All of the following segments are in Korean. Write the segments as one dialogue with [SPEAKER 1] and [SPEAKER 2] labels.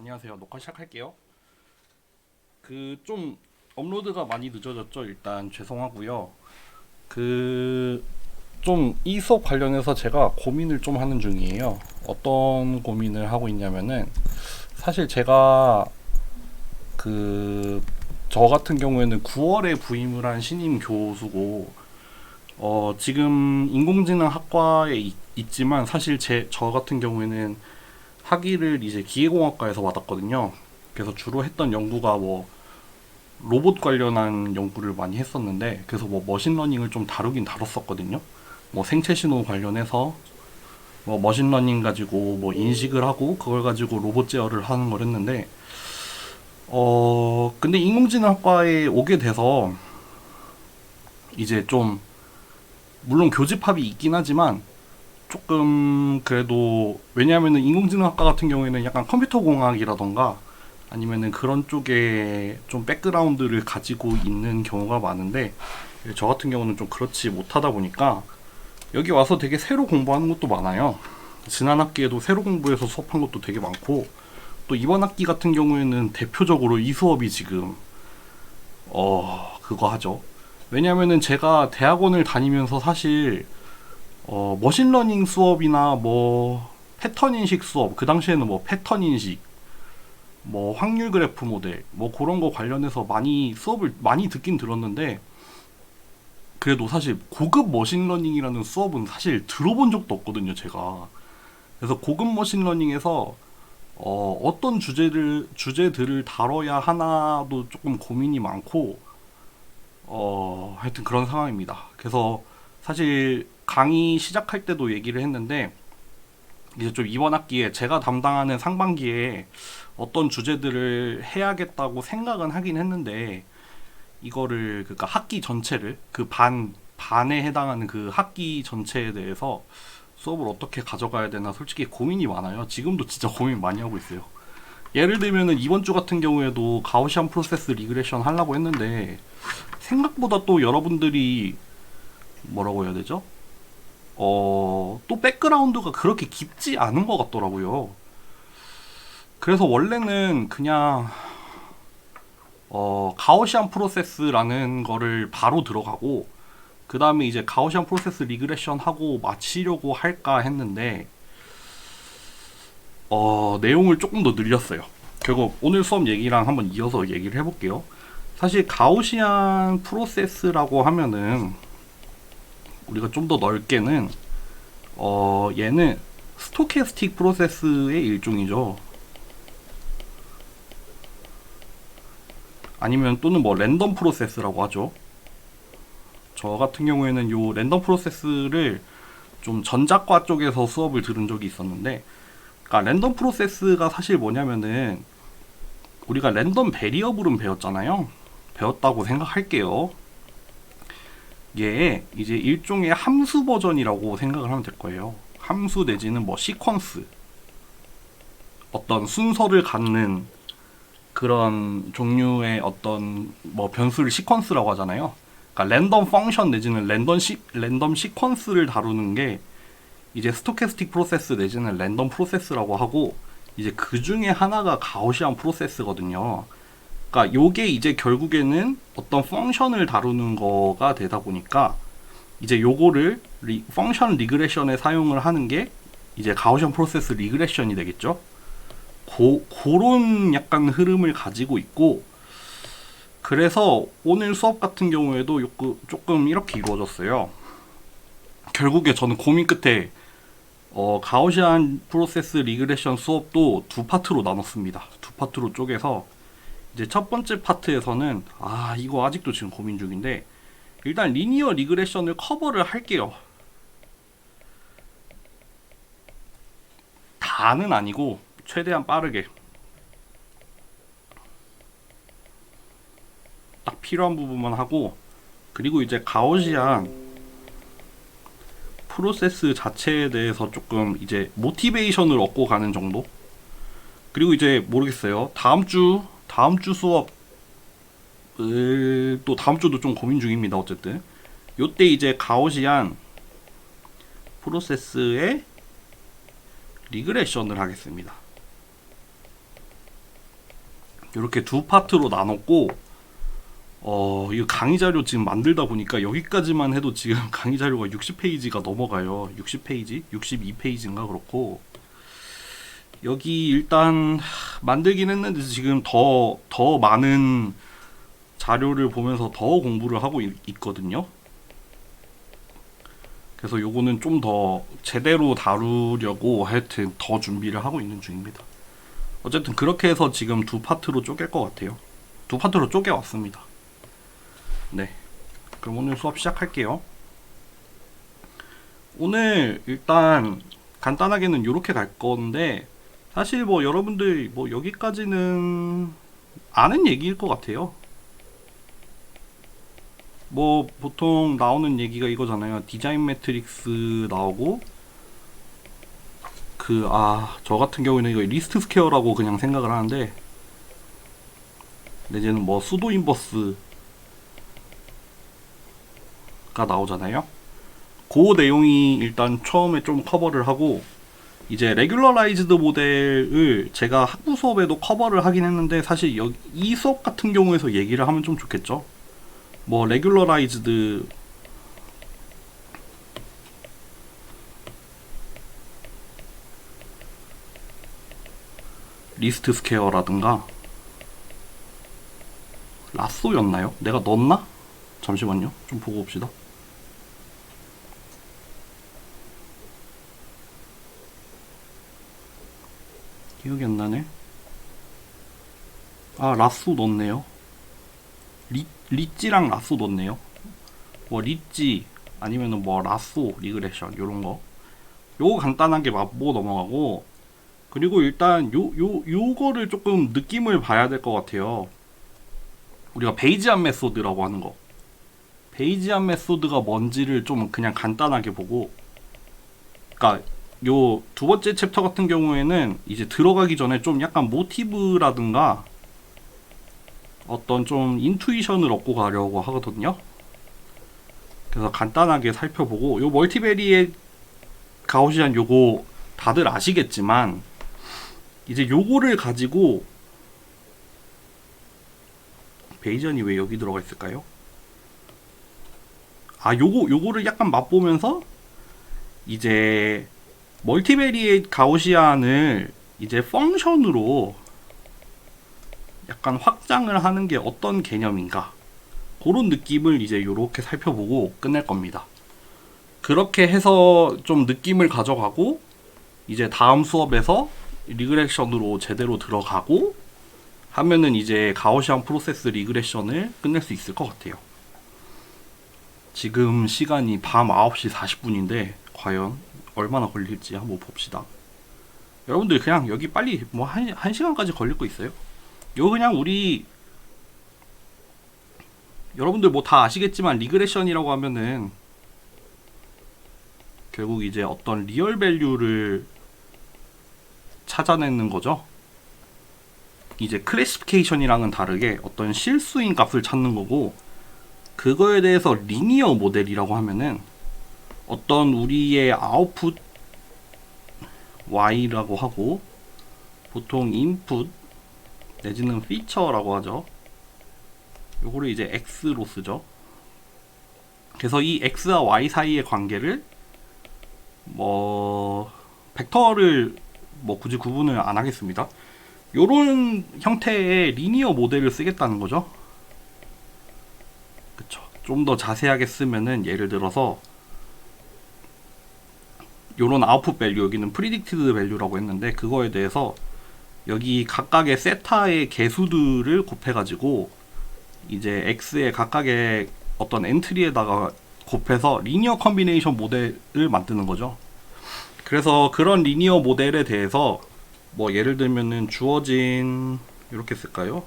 [SPEAKER 1] 안녕하세요. 녹화 시작할게요. 좀 업로드가 많이 늦어졌죠. 일단 죄송하고요. 좀 이 수업 관련해서 제가 고민을 좀 하는 중이에요. 어떤 고민을 하고 있냐면은 사실 제가 저 같은 경우에는 9월에 부임을 한 신임 교수고 지금 인공지능 학과에 있지만 사실 저 같은 경우에는 학위를 이제 기계공학과에서 받았거든요. 그래서 주로 했던 연구가 뭐 로봇 관련한 연구를 많이 했었는데, 그래서 뭐 머신러닝을 좀 다루긴 다뤘었거든요. 뭐 생체 신호 관련해서 뭐 머신러닝 가지고 뭐 인식을 하고 그걸 가지고 로봇 제어를 하는 걸 했는데, 근데 인공지능학과에 오게 돼서 이제 좀 물론 교집합이 있긴 하지만 조금 그래도, 왜냐하면은 인공지능학과 같은 경우에는 약간 컴퓨터 공학이라던가 아니면은 그런 쪽에 좀 백그라운드를 가지고 있는 경우가 많은데, 저 같은 경우는 좀 그렇지 못하다 보니까 여기 와서 되게 새로 공부하는 것도 많아요. 지난 학기에도 새로 공부해서 수업한 것도 되게 많고, 또 이번 학기 같은 경우에는 대표적으로 이 수업이 지금 그거 하죠. 왜냐면은 제가 대학원을 다니면서 사실 머신러닝 수업이나 뭐 패턴 인식 수업, 그 당시에는 뭐 패턴 인식, 뭐 확률 그래프 모델, 뭐 그런 거 관련해서 많이 수업을 많이 듣긴 들었는데, 그래도 사실 고급 머신러닝이라는 수업은 사실 들어본 적도 없거든요, 제가. 그래서 고급 머신러닝에서 어떤 주제들을 다뤄야 하나도 조금 고민이 많고, 하여튼 그런 상황입니다. 그래서 사실 강의 시작할 때도 얘기를 했는데, 이제 좀 이번 학기에 제가 담당하는 상반기에 어떤 주제들을 해야겠다고 생각은 하긴 했는데, 이거를 그러니까 학기 전체를 반에 해당하는 그 학기 전체에 대해서 수업을 어떻게 가져가야 되나 솔직히 고민이 많아요. 지금도 진짜 고민 많이 하고 있어요. 예를 들면은 이번 주 같은 경우에도 가우시안 프로세스 리그레션 하려고 했는데, 생각보다 또 여러분들이 뭐라고 해야 되죠? 또 백그라운드가 그렇게 깊지 않은 것 같더라고요. 그래서 원래는 그냥 가우시안 프로세스라는 거를 바로 들어가고, 그 다음에 이제 가우시안 프로세스 리그레션 하고 마치려고 할까 했는데, 내용을 조금 더 늘렸어요. 결국 오늘 수업 얘기랑 한번 이어서 얘기를 해볼게요. 사실 가우시안 프로세스라고 하면은 우리가 좀 더 넓게는 얘는 스토캐스틱 프로세스의 일종이죠. 아니면 또는 뭐 랜덤 프로세스라고 하죠. 저 같은 경우에는 요 랜덤 프로세스를 좀 전자과 쪽에서 수업을 들은 적이 있었는데, 그러니까 랜덤 프로세스가 사실 뭐냐면은 우리가 랜덤 베리어블은 배웠잖아요. 배웠다고 생각할게요. 얘 이제 일종의 함수 버전이라고 생각을 하면 될 거예요. 함수 내지는 뭐 시퀀스, 어떤 순서를 갖는 그런 종류의 어떤 뭐 변수를 시퀀스라고 하잖아요. 그러니까 랜덤 펑션 내지는 랜덤 시퀀스를 다루는 게 이제 스토캐스틱 프로세스 내지는 랜덤 프로세스라고 하고, 이제 그 중에 하나가 가우시안 프로세스거든요. 그러니까 요게 이제 결국에는 어떤 펑션을 다루는 거가 되다 보니까 이제 요거를 펑션 리그레션에 사용을 하는 게 이제 가우시안 프로세스 리그레션이 되겠죠. 그런 약간 흐름을 가지고 있고, 그래서 오늘 수업 같은 경우에도 조금 이렇게 이루어졌어요. 결국에 저는 고민 끝에 가우시안 프로세스 리그레션 수업도 두 파트로 나눴습니다. 두 파트로 쪼개서 이제 첫 번째 파트에서는 이거 아직도 지금 고민 중인데, 일단 리니어 리그레션을 커버를 할게요. 다는 아니고 최대한 빠르게 딱 필요한 부분만 하고, 그리고 이제 가우시안 프로세스 자체에 대해서 조금 이제 모티베이션을 얻고 가는 정도. 그리고 이제 모르겠어요. 다음 주 수업을 또 다음 주도 좀 고민 중입니다. 어쨌든 요때 이제 가우시안 프로세스의 리그레션을 하겠습니다. 이렇게 두 파트로 나눴고, 이거 강의 자료 지금 만들다 보니까 여기까지만 해도 지금 강의 자료가 60페이지가 넘어가요. 60페이지? 62페이지인가 그렇고, 여기 일단 만들긴 했는데 지금 더 많은 자료를 보면서 더 공부를 하고 있거든요. 그래서 요거는 좀 더 제대로 다루려고 하여튼 더 준비를 하고 있는 중입니다. 어쨌든 그렇게 해서 지금 두 파트로 쪼갤 것 같아요. 두 파트로 쪼개왔습니다. 네. 그럼 오늘 수업 시작할게요. 오늘 일단 간단하게는 이렇게 갈 건데, 사실 뭐 여러분들 뭐 여기까지는 아는 얘기일 것 같아요. 뭐 보통 나오는 얘기가 이거잖아요. 디자인 매트릭스 나오고, 저 같은 경우에는 이거 리스트 스퀘어라고 그냥 생각을 하는데, 내지는 뭐 수도 인버스가 나오잖아요. 그 내용이 일단 처음에 좀 커버를 하고, 이제 레귤러라이즈드 모델을 제가 학부 수업에도 커버를 하긴 했는데, 사실 이 수업 같은 경우에서 얘기를 하면 좀 좋겠죠. 뭐 레귤러라이즈드 리스트 스퀘어라든가, 라쏘였나요? 내가 넣었나? 잠시만요. 좀 보고 봅시다. 기억이 안 나네. 라쏘 넣었네요. 리찌랑 라쏘 넣었네요. 뭐 리찌 아니면은 뭐 라쏘 리그레션 요런 거. 요거 간단하게 맛보고 넘어가고, 그리고 일단 요거를 조금 느낌을 봐야 될 것 같아요. 우리가 베이지안 메소드라고 하는 거. 베이지안 메소드가 뭔지를 좀 그냥 간단하게 보고, 그러니까 요 두 번째 챕터 같은 경우에는 이제 들어가기 전에 좀 약간 모티브라든가 어떤 좀 인투이션을 얻고 가려고 하거든요. 그래서 간단하게 살펴보고, 요 멀티베리에 가우시안 요거 다들 아시겠지만, 이제 요거를 가지고, 베이지안이 왜 여기 들어가 있을까요? 요거를 약간 맛보면서 이제 멀티베리에이트 가우시안을 이제 펑션으로 약간 확장을 하는 게 어떤 개념인가, 그런 느낌을 이제 요렇게 살펴보고 끝낼 겁니다. 그렇게 해서 좀 느낌을 가져가고, 이제 다음 수업에서 리그레션으로 제대로 들어가고 하면은 이제 가우시안 프로세스 리그레션을 끝낼 수 있을 것 같아요. 지금 시간이 밤 9시 40분인데 과연 얼마나 걸릴지 한번 봅시다. 여러분들 그냥 여기 빨리 뭐 한 시간까지 걸릴 거 있어요? 이거 그냥 우리 여러분들 뭐 다 아시겠지만, 리그레션이라고 하면은 결국 이제 어떤 리얼 밸류를 찾아내는 거죠. 이제 클래시피케이션이랑은 다르게 어떤 실수인 값을 찾는 거고, 그거에 대해서 리니어 모델이라고 하면은 어떤 우리의 아웃풋 y라고 하고, 보통 인풋 내지는 피처라고 하죠. 요거를 이제 x로 쓰죠. 그래서 이 x와 y 사이의 관계를 뭐 벡터를 뭐 굳이 구분을 안 하겠습니다. 요런 형태의 리니어 모델을 쓰겠다는 거죠. 그쵸. 좀 더 자세하게 쓰면은, 예를 들어서 요런 아웃풋 밸류, 여기는 프리딕티드 밸류라고 했는데, 그거에 대해서 여기 각각의 세타의 개수들을 곱해가지고 이제 x의 각각의 어떤 엔트리에다가 곱해서 리니어 컨비네이션 모델을 만드는 거죠. 그래서 그런 리니어 모델에 대해서 뭐 예를 들면은 주어진, 이렇게 쓸까요?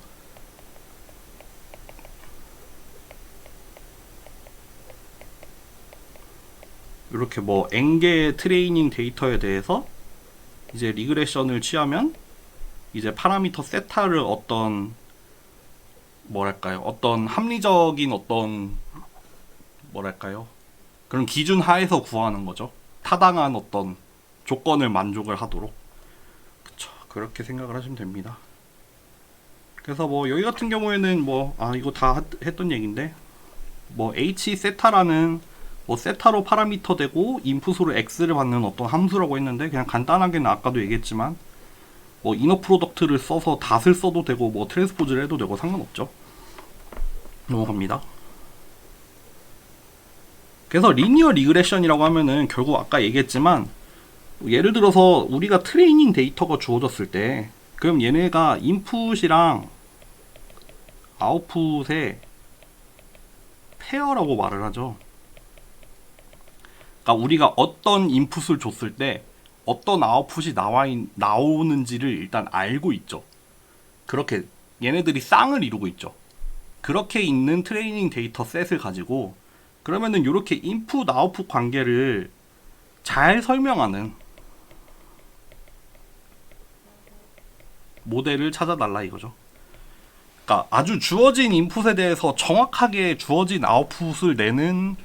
[SPEAKER 1] 이렇게 뭐 n개의 트레이닝 데이터에 대해서 이제 리그레션을 취하면 이제 파라미터 세타를 어떤 뭐랄까요, 어떤 합리적인 어떤 뭐랄까요, 그런 기준 하에서 구하는 거죠. 타당한 어떤 조건을 만족을 하도록. 그쵸. 그렇게 생각을 하시면 됩니다. 그래서 뭐 여기 같은 경우에는 뭐 이거 다 했던 얘기인데, 뭐 h 세타라는 뭐 세타로 파라미터 되고 인풋으로 x를 받는 어떤 함수라고 했는데, 그냥 간단하게는 아까도 얘기했지만 뭐 이너 프로덕트를 써서 닷을 써도 되고 뭐 트랜스포즈를 해도 되고 상관없죠. 넘어갑니다. 그래서 리니어 리그레션이라고 하면은 결국 아까 얘기했지만, 예를 들어서 우리가 트레이닝 데이터가 주어졌을 때, 그럼 얘네가 인풋이랑 아웃풋의 페어라고 말을 하죠. 그러니까 우리가 어떤 인풋을 줬을 때 어떤 아웃풋이 나오는지를 일단 알고 있죠. 그렇게 얘네들이 쌍을 이루고 있죠. 그렇게 있는 트레이닝 데이터 셋을 가지고, 그러면은 이렇게 인풋 아웃풋 관계를 잘 설명하는 모델을 찾아달라 이거죠. 그러니까 아주 주어진 인풋에 대해서 정확하게 주어진 아웃풋을 내는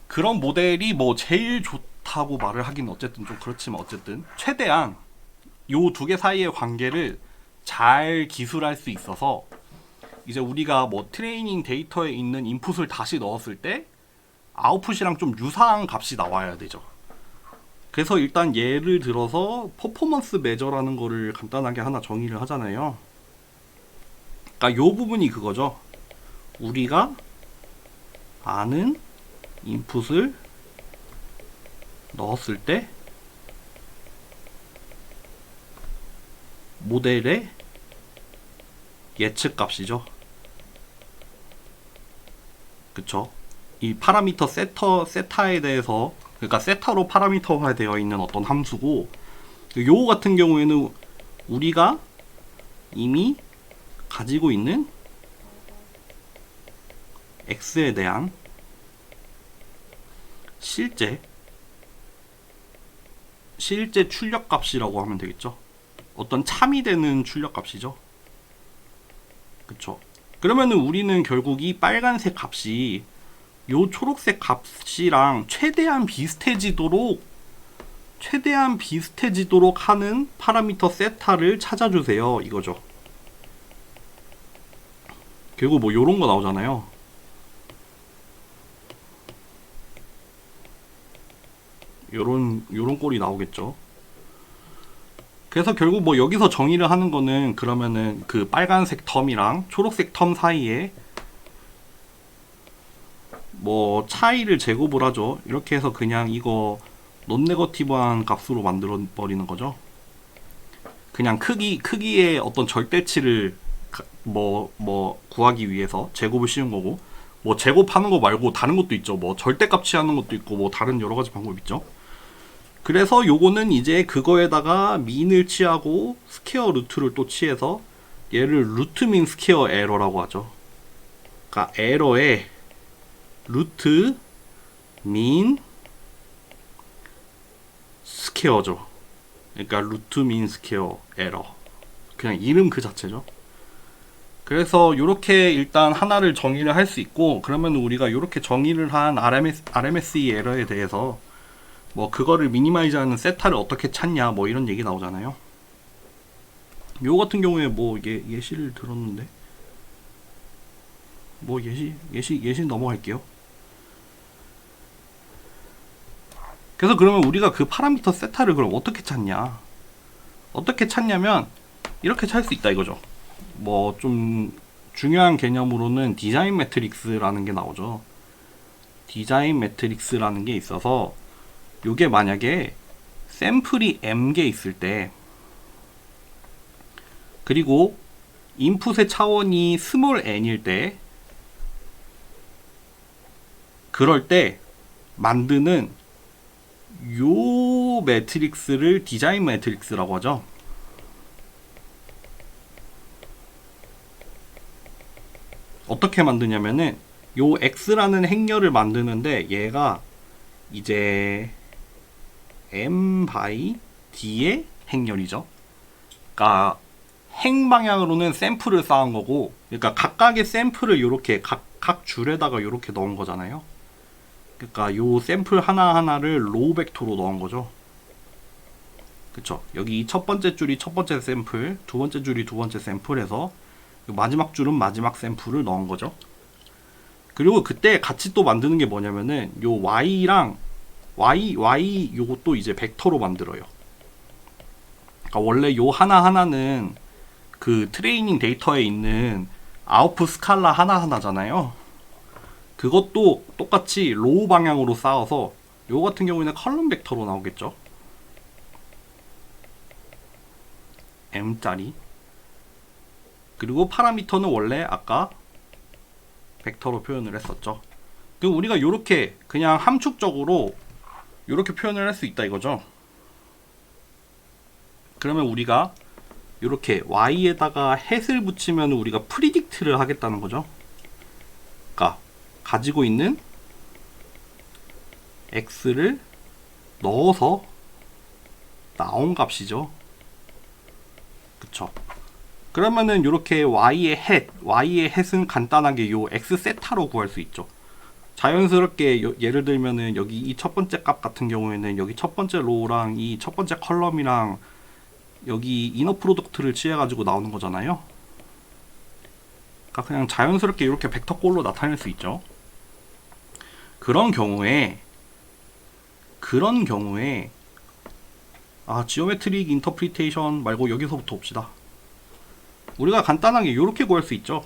[SPEAKER 1] 그런 모델이 뭐 제일 좋다고 말을 하긴 어쨌든 좀 그렇지만, 어쨌든 최대한 요 두 개 사이의 관계를 잘 기술할 수 있어서, 이제 우리가 뭐 트레이닝 데이터에 있는 인풋을 다시 넣었을 때 아웃풋이랑 좀 유사한 값이 나와야 되죠. 그래서 일단 예를 들어서 퍼포먼스 메저라는 거를 간단하게 하나 정의를 하잖아요. 그러니까 요 부분이 그거죠. 우리가 아는 인풋을 넣었을 때 모델의 예측 값이죠. 그쵸? 이 파라미터 세타에 대해서, 그러니까 세타로 파라미터화 되어 있는 어떤 함수고, 요 같은 경우에는 우리가 이미 가지고 있는 x에 대한 실제 출력 값이라고 하면 되겠죠. 어떤 참이 되는 출력 값이죠. 그쵸? 그러면은 우리는 결국 이 빨간색 값이 요 초록색 값이랑 최대한 비슷해지도록 하는 파라미터 세타를 찾아주세요 이거죠. 결국 뭐 요런 거 나오잖아요. 요런 꼴이 나오겠죠. 그래서 결국 뭐 여기서 정의를 하는 거는, 그러면은 그 빨간색 텀이랑 초록색 텀 사이에 뭐 차이를 제곱을 하죠. 이렇게 해서 그냥 이거 논네거티브한 값으로 만들어 버리는 거죠. 그냥 크기의 어떤 절대치를 구하기 위해서 제곱을 씌운 거고, 뭐 제곱하는 거 말고 다른 것도 있죠. 뭐 절대값 취하는 것도 있고 뭐 다른 여러 가지 방법이 있죠. 그래서 요거는 이제 그거에다가 민을 취하고 스퀘어 루트를 또 취해서 얘를 루트 민 스퀘어 에러라고 하죠. 그러니까 에러의 루트 민 스퀘어죠. 그러니까 루트 민 스퀘어 에러, 그냥 이름 그 자체죠. 그래서 이렇게 일단 하나를 정의를 할 수 있고, 그러면 우리가 이렇게 정의를 한 RMSE 에러에 대해서 뭐 그거를 미니마이즈하는 세타를 어떻게 찾냐 뭐 이런 얘기 나오잖아요. 요 같은 경우에 뭐 예시를 들었는데, 뭐 예시 넘어갈게요. 그래서 그러면 우리가 그 파라미터 세타를 그럼 어떻게 찾냐? 어떻게 찾냐면 이렇게 찾을 수 있다 이거죠. 뭐 좀 중요한 개념으로는 디자인 매트릭스라는 게 나오죠. 디자인 매트릭스라는 게 있어서, 요게 만약에 샘플이 m개 있을 때, 그리고 인풋의 차원이 스몰 n일 때, 그럴 때 만드는 요 매트릭스를 디자인 매트릭스라고 하죠. 어떻게 만드냐면은 요 x라는 행렬을 만드는데, 얘가 이제 m by d의 행렬이죠. 그러니까 행 방향으로는 샘플을 쌓은 거고, 그러니까 각각의 샘플을 이렇게 각 줄에다가 이렇게 넣은 거잖아요. 그러니까 요 샘플 하나하나를 로우 벡터로 넣은 거죠. 그쵸? 여기 첫 번째 줄이 첫 번째 샘플, 두 번째 줄이 두 번째 샘플에서 마지막 줄은 마지막 샘플을 넣은 거죠. 그리고 그때 같이 또 만드는 게 뭐냐면은 요 y랑 y 요것도 이제 벡터로 만들어요. 그러니까 원래 요 하나하나는 그 트레이닝 데이터에 있는 아웃풋 스칼라 하나하나잖아요. 그것도 똑같이 로우 방향으로 쌓아서 요 같은 경우에는 컬럼 벡터로 나오겠죠. m짜리. 그리고 파라미터는 원래 아까 벡터로 표현을 했었죠. 그럼 우리가 요렇게 그냥 함축적으로 요렇게 표현을 할 수 있다 이거죠. 그러면 우리가 요렇게 y에다가 햇을 붙이면 우리가 프리딕트를 하겠다는 거죠. 그러니까 가지고 있는 x를 넣어서 나온 값이죠. 그쵸? 그러면은 이렇게 y의 햇은 간단하게 요 x 세타로 구할 수 있죠. 자연스럽게 예를 들면은 여기 이 첫 번째 값 같은 경우에는 여기 첫 번째 로우랑 이 첫 번째 컬럼이랑 여기 이너 프로덕트를 취해가지고 나오는 거잖아요. 그러니까 그냥 자연스럽게 이렇게 벡터꼴로 나타낼 수 있죠. 그런 경우에 지오메트릭 인터프리테이션 말고 여기서부터 봅시다. 우리가 간단하게 이렇게 구할 수 있죠.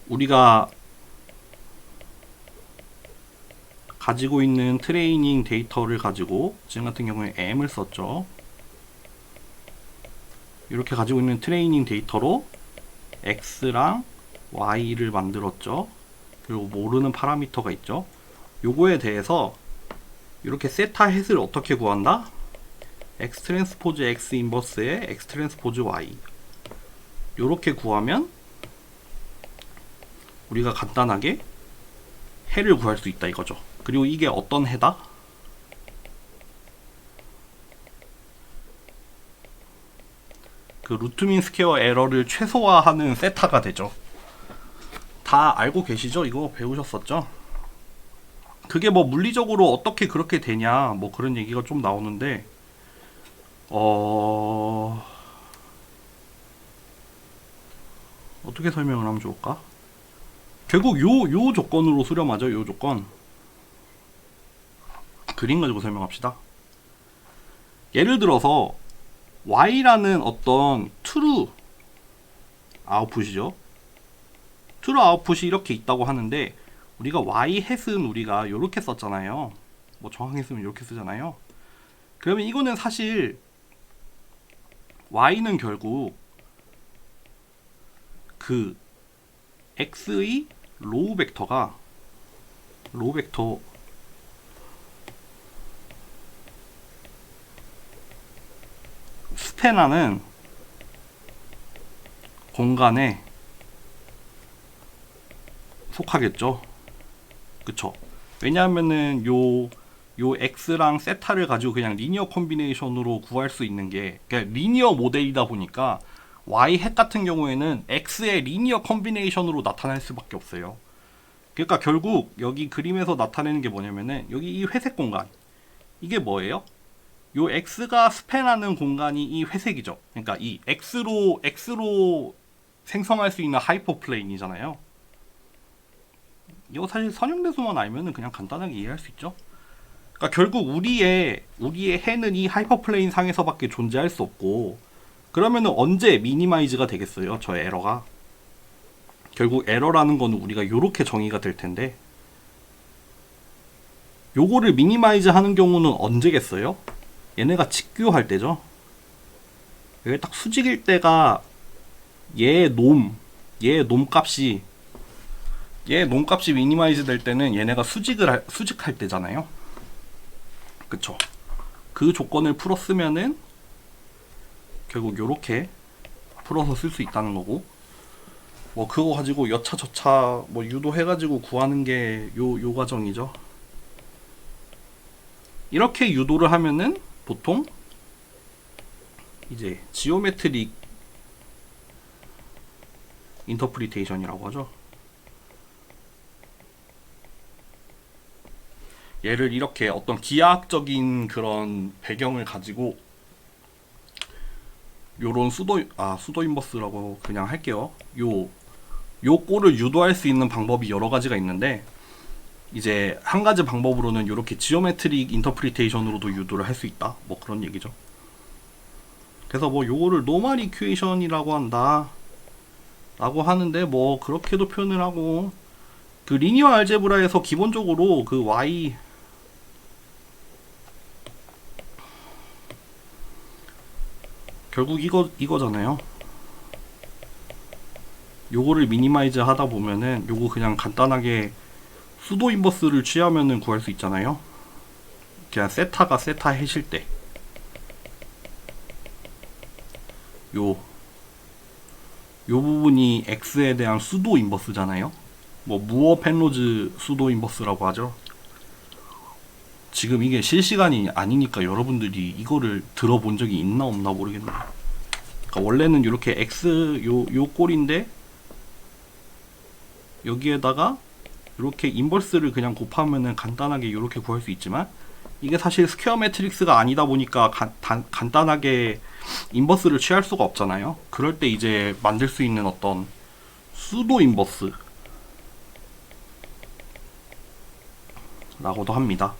[SPEAKER 1] 우리가 가지고 있는 트레이닝 데이터를 가지고 지금 같은 경우에 m을 썼죠. 이렇게 가지고 있는 트레이닝 데이터로 x랑 y를 만들었죠. 그리고 모르는 파라미터가 있죠. 요거에 대해서 이렇게 세타 햇을 어떻게 구한다? x 트랜스포즈 x 인버스에 x 트랜스포즈 y 요렇게 구하면 우리가 간단하게 해를 구할 수 있다 이거죠. 그리고 이게 어떤 해다? 그 루트민 스퀘어 에러를 최소화하는 세타가 되죠. 다 알고 계시죠? 이거 배우셨었죠? 그게 뭐 물리적으로 어떻게 그렇게 되냐 뭐 그런 얘기가 좀 나오는데 어떻게 설명을 하면 좋을까? 결국 요 조건으로 수렴하죠. 요 조건. 그림 가지고 설명합시다. 예를 들어서 y라는 어떤 true 아웃풋이죠. true 아웃풋이 이렇게 있다고 하는데 우리가 y 햇은 우리가 이렇게 썼잖아요. 뭐 정확히 쓰면 이렇게 쓰잖아요. 그러면 이거는 사실 y는 결국 그 x의 로우 벡터 스패나는 공간에 속하겠죠. 그쵸? 왜냐하면은 요 x랑 세타를 가지고 그냥 리니어 콤비네이션으로 구할 수 있는 게 그러니까 리니어 모델이다 보니까 y 햇 같은 경우에는 x의 리니어 콤비네이션으로 나타날 수밖에 없어요. 그러니까 결국 여기 그림에서 나타내는 게 뭐냐면은 여기 이 회색 공간 이게 뭐예요? 요 x가 스팬하는 공간이 이 회색이죠. 그러니까 이 x로 생성할 수 있는 하이퍼플레인이잖아요. 이거 사실 선형대수만 알면은 그냥 간단하게 이해할 수 있죠. 그러니까 결국 우리의 해는 이 하이퍼플레인 상에서밖에 존재할 수 없고 그러면은 언제 미니마이즈가 되겠어요? 저 에러가. 결국 에러라는 거는 우리가 요렇게 정의가 될 텐데 요거를 미니마이즈 하는 경우는 언제겠어요? 얘네가 직교할 때죠. 여기 딱 수직일 때가 얘 놈값이 미니마이즈 될 때는 얘네가 수직할 때잖아요. 그쵸? 그 조건을 풀었으면은 결국 요렇게 풀어서 쓸 수 있다는 거고 뭐 그거 가지고 여차저차 뭐 유도해가지고 구하는 게 요 과정이죠. 이렇게 유도를 하면은 보통 이제 지오메트릭 인터프리테이션이라고 하죠. 얘를 이렇게 어떤 기하학적인 그런 배경을 가지고 요런 수도 인버스라고 그냥 할게요. 요 꼴을 유도할 수 있는 방법이 여러 가지가 있는데, 이제 한 가지 방법으로는 이렇게 지오메트릭 인터프리테이션으로도 유도를 할 수 있다, 뭐 그런 얘기죠. 그래서 뭐 요거를 노멀 이퀘이션이라고 한다 라고 하는데, 뭐 그렇게도 표현을 하고, 그 리니어 알제브라에서 기본적으로 그 y 결국 이거잖아요. 요거를 미니마이즈 하다 보면은 요거 그냥 간단하게 수도 인버스를 취하면은 구할 수 있잖아요. 그냥 세타가 세타 해실 때 요 부분이 x에 대한 수도 인버스잖아요. 뭐 무어 펜로즈 수도 인버스라고 하죠. 지금 이게 실시간이 아니니까 여러분들이 이거를 들어본 적이 있나 없나 모르겠네요. 그러니까 원래는 이렇게 x 요 꼴인데 여기에다가 이렇게 인버스를 그냥 곱하면은 간단하게 이렇게 구할 수 있지만, 이게 사실 스퀘어 매트릭스가 아니다 보니까 간단하게 인버스를 취할 수가 없잖아요. 그럴 때 이제 만들 수 있는 어떤 수도 인버스 라고도 합니다.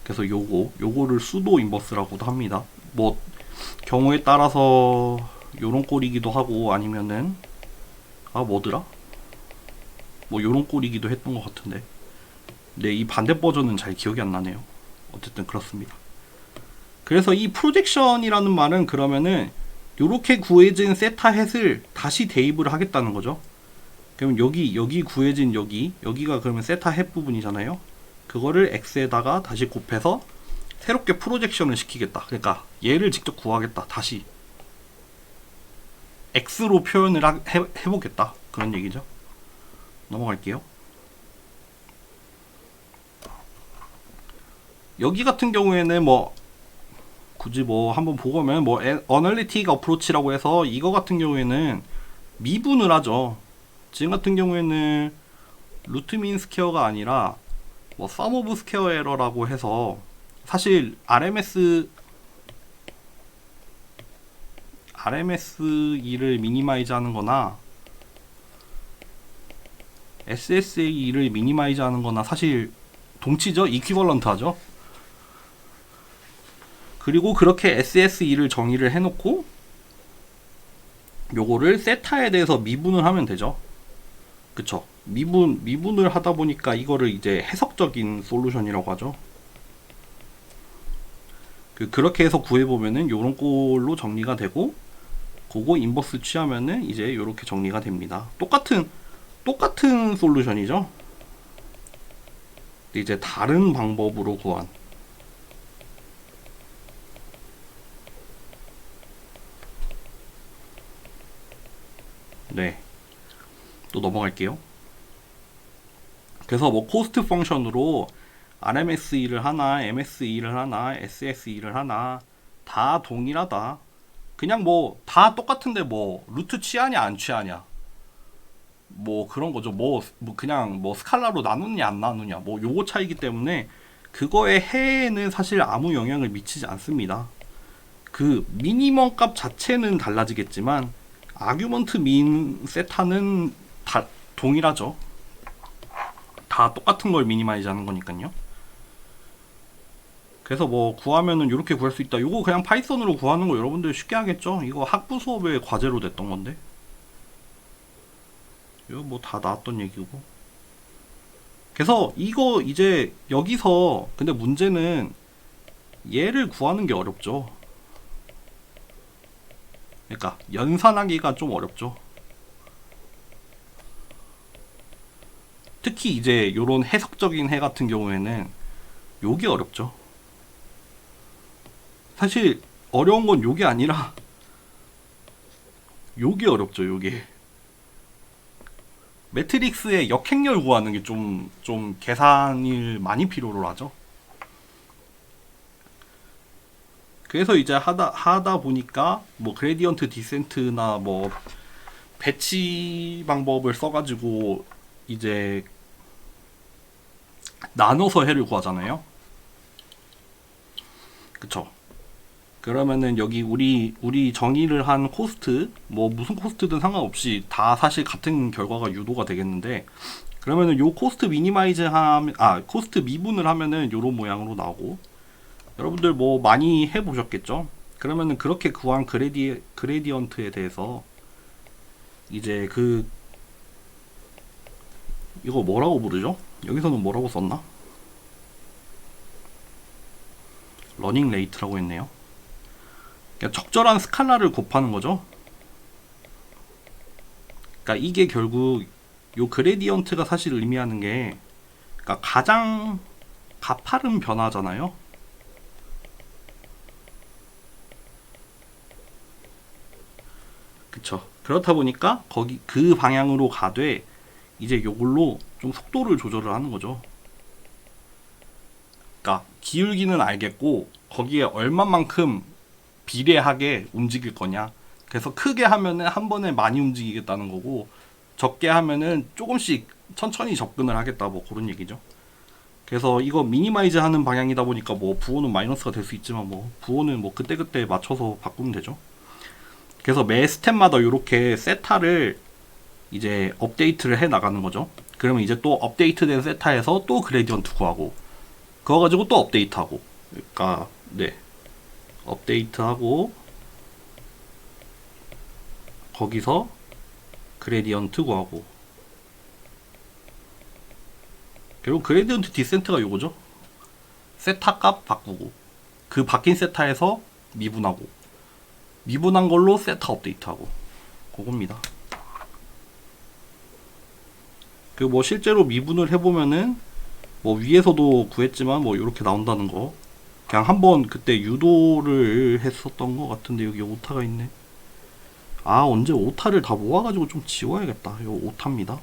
[SPEAKER 1] 그래서 요거를 수도 인버스라고도 합니다. 뭐 경우에 따라서 요런 꼴이기도 하고, 아니면은 뭐더라? 뭐 요런 꼴이기도 했던 것 같은데, 근데 이 반대 버전은 잘 기억이 안 나네요. 어쨌든 그렇습니다. 그래서 이 프로젝션이라는 말은 그러면은 요렇게 구해진 세타 헷을 다시 대입을 하겠다는 거죠. 그럼 여기 구해진 여기가 그러면 세타 헷 부분이잖아요. 그거를 x에다가 다시 곱해서 새롭게 프로젝션을 시키겠다. 그러니까 얘를 직접 구하겠다. 다시 x로 표현을 해보겠다. 그런 얘기죠. 넘어갈게요. 여기 같은 경우에는 뭐 굳이 뭐 한번 보면 뭐 어널리틱 어프로치라고 해서 이거 같은 경우에는 미분을 하죠. 지금 같은 경우에는 루트 민 스퀘어가 아니라 뭐 썸 오브 스퀘어 에러라고 해서, 사실 RMS2를 미니마이즈 하는 거나 SSA를 미니마이즈 하는 거나 사실 동치죠? 이퀴벌런트 하죠? 그리고 그렇게 SSE를 정의를 해놓고 요거를 세타에 대해서 미분을 하면 되죠. 그쵸? 미분을 하다 보니까 이거를 이제 해석적인 솔루션이라고 하죠. 그렇게 해서 구해보면은 요런 꼴로 정리가 되고, 그거 인버스 취하면은 이제 요렇게 정리가 됩니다. 똑같은 솔루션이죠. 근데 이제 다른 방법으로 구한. 네. 또 넘어갈게요. 그래서 뭐 코스트 펑션으로 RMSE를 하나, MSE를 하나, SSE를 하나 다 동일하다. 그냥 뭐 다 똑같은데 뭐 루트 취하냐 안 취하냐 뭐 그런 거죠. 뭐 그냥 뭐 스칼라로 나누냐 안 나누냐 뭐 요거 차이기 때문에 그거의 해에는 사실 아무 영향을 미치지 않습니다. 그 미니멈 값 자체는 달라지겠지만 아규먼트 민 세타는 다 동일하죠. 다 똑같은 걸 미니마이즈 하는 거니까요. 그래서 뭐 구하면은 이렇게 구할 수 있다. 이거 그냥 파이썬으로 구하는 거 여러분들 쉽게 하겠죠? 이거 학부 수업의 과제로 냈던 건데. 이거 뭐 다 나왔던 얘기고. 그래서 이거 이제 여기서 근데 문제는 얘를 구하는 게 어렵죠. 그러니까 연산하기가 좀 어렵죠. 특히 이제 요런 해석적인 해 같은 경우에는 요게 어렵죠. 사실 어려운 건 요게 아니라 요게 어렵죠. 요게 매트릭스의 역행렬 구하는 게 좀 계산을 많이 필요로 하죠. 그래서 이제 하다 보니까 뭐 그레디언트 디센트나 뭐 배치 방법을 써가지고 이제 나눠서 해를 구하잖아요. 그쵸. 그러면은 여기 우리 정의를 한 코스트 뭐 무슨 코스트든 상관없이 다 사실 같은 결과가 유도가 되겠는데, 그러면은 요 코스트 미니마이즈 하면 코스트 미분을 하면은 요런 모양으로 나오고, 여러분들 뭐 많이 해 보셨겠죠? 그러면은 그렇게 구한 그레디언트에 대해서 이제 이거 뭐라고 부르죠? 여기서는 뭐라고 썼나? 러닝 레이트라고 했네요. 그러니까 적절한 스칼라를 곱하는 거죠. 그러니까 이게 결국 요 그레디언트가 사실 의미하는 게, 그러니까 가장 가파른 변화잖아요. 그쵸. 그렇다 보니까 거기 그 방향으로 가되 이제 요걸로 좀 속도를 조절을 하는 거죠. 그러니까 기울기는 알겠고 거기에 얼마만큼 비례하게 움직일 거냐. 그래서 크게 하면은 한 번에 많이 움직이겠다는 거고, 적게 하면은 조금씩 천천히 접근을 하겠다, 뭐 그런 얘기죠. 그래서 이거 미니마이즈 하는 방향이다 보니까 뭐 부호는 마이너스가 될 수 있지만 뭐 부호는 뭐 그때그때 맞춰서 바꾸면 되죠. 그래서 매 스텝마다 이렇게 세타를 이제 업데이트를 해 나가는 거죠. 그러면 이제 또 업데이트된 세타에서 또 그레디언트 구하고, 그거 가지고 또 업데이트하고, 그러니까 네, 업데이트하고 거기서 그레디언트 구하고, 결국 그레디언트 디센트가 요거죠. 세타 값 바꾸고 그 바뀐 세타에서 미분하고, 미분한 걸로 세타 업데이트하고, 그겁니다. 그 뭐 실제로 미분을 해보면은 뭐 위에서도 구했지만 뭐 이렇게 나온다는 거, 그냥 한번 그때 유도를 했었던 것 같은데 여기 오타가 있네. 언제 오타를 다 모아가지고 좀 지워야겠다. 이거 오타입니다.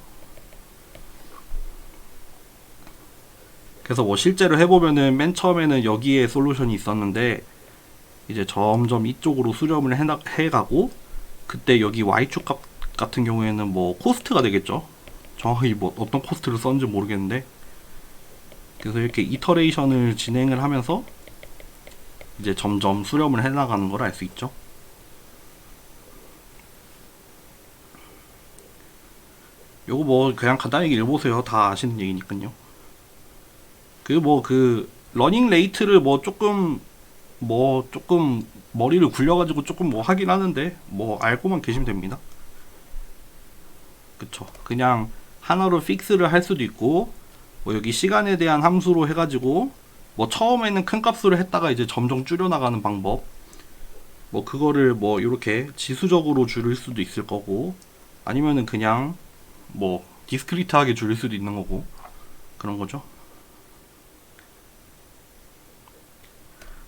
[SPEAKER 1] 그래서 뭐 실제로 해보면은 맨 처음에는 여기에 솔루션이 있었는데 이제 점점 이쪽으로 수렴을 해가고, 그때 여기 y축 값 같은 경우에는 뭐 코스트가 되겠죠. 정확히 뭐 어떤 코스트를 썼는지 모르겠는데, 그래서 이렇게 이터레이션을 진행을 하면서 이제 점점 수렴을 해나가는 걸 알 수 있죠. 요거 뭐 그냥 간단하게 읽어보세요. 다 아시는 얘기니까요. 그 러닝 레이트를 뭐 조금 머리를 굴려가지고 조금 뭐 하긴 하는데 뭐 알고만 계시면 됩니다. 그쵸. 그냥 하나로 픽스를 할 수도 있고, 뭐 여기 시간에 대한 함수로 해가지고 뭐 처음에는 큰 값으로 했다가 이제 점점 줄여나가는 방법, 뭐 그거를 뭐 이렇게 지수적으로 줄일 수도 있을 거고, 아니면은 그냥 뭐 디스크리트하게 줄일 수도 있는 거고, 그런 거죠.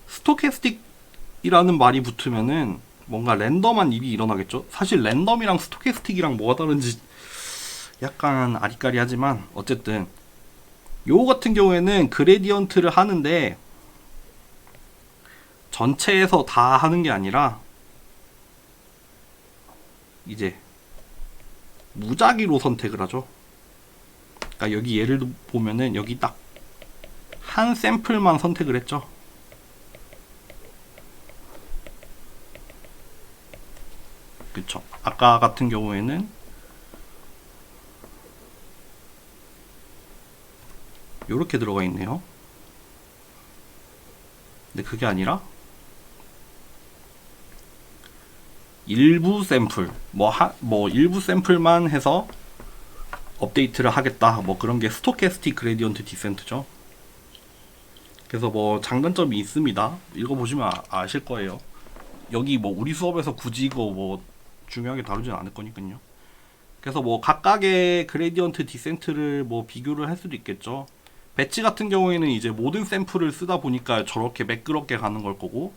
[SPEAKER 1] 스토캐스틱이라는 말이 붙으면은 뭔가 랜덤한 일이 일어나겠죠. 사실 랜덤이랑 스토캐스틱이랑 뭐가 다른지 약간 아리까리하지만 어쨌든 요거 같은 경우에는 그레디언트를 하는데 전체에서 다 하는 게 아니라 이제 무작위로 선택을 하죠. 그러니까 여기 예를 보면은 여기 딱 한 샘플만 선택을 했죠. 그쵸. 아까 같은 경우에는 요렇게 들어가 있네요. 근데 그게 아니라 일부 샘플, 뭐 일부 샘플만 해서 업데이트를 하겠다, 뭐 그런 게 스토캐스틱 그레디언트 디센트죠. 그래서 뭐 장단점이 있습니다. 읽어보시면 아실 거예요. 여기 뭐 우리 수업에서 굳이 이거 뭐 중요하게 다루진 않을 거니까요. 그래서 뭐 각각의 그레디언트 디센트를 뭐 비교를 할 수도 있겠죠. 배치 같은 경우에는 이제 모든 샘플을 쓰다 보니까 저렇게 매끄럽게 가는 걸 거고,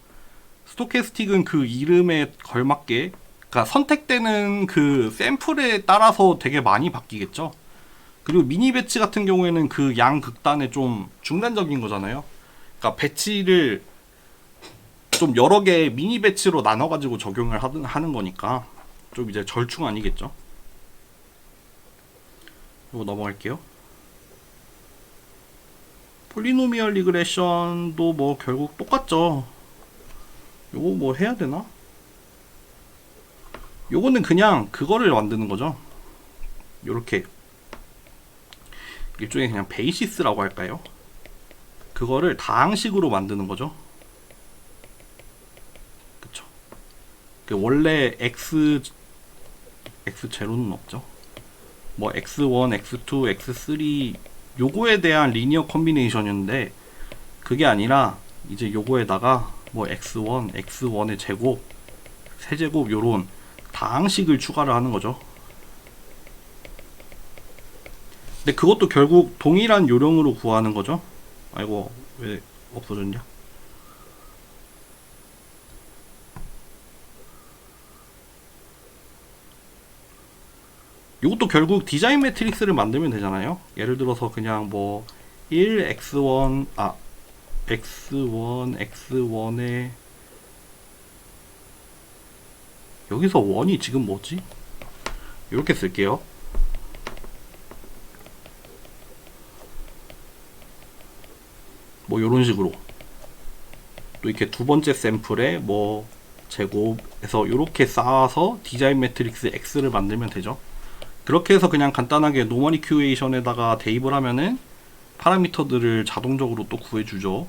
[SPEAKER 1] 스토캐스틱은 그 이름에 걸맞게, 그러니까 선택되는 그 샘플에 따라서 되게 많이 바뀌겠죠. 그리고 미니 배치 같은 경우에는 그 양극단에 좀 중단적인 거잖아요. 그러니까 배치를 좀 여러 개 미니 배치로 나눠가지고 적용을 하는 거니까 좀 이제 절충 아니겠죠. 이거 넘어갈게요. 폴리노미얼 리그레션도 뭐 결국 똑같죠. 요거 뭐 해야 되나? 요거는 그냥 그거를 만드는 거죠. 요렇게 일종의 그냥 베이시스라고 할까요? 그거를 다항식으로 만드는 거죠. 그쵸. 그 원래 x0는 없죠. 뭐 x1, x2, x3 요거에 대한 리니어 컨비네이션이었는데 그게 아니라 이제 요거에다가 뭐 x1, x1의 제곱, 세제곱 요런 다항식을 추가를 하는 거죠. 근데 그것도 결국 동일한 요령으로 구하는 거죠. 아이고 왜 없어졌냐? 이것도 결국 디자인 매트릭스를 만들면 되잖아요. 예를 들어서 그냥 뭐 1, x1, x1, x1에 여기서 1이 지금 뭐지? 이렇게 쓸게요. 뭐 요런 식으로 또 이렇게 두 번째 샘플에 뭐 제곱에서 이렇게 쌓아서 디자인 매트릭스 X를 만들면 되죠. 그렇게 해서 그냥 간단하게 노멀 이큐에이션에다가 대입을 하면은 파라미터들을 자동적으로 또 구해주죠.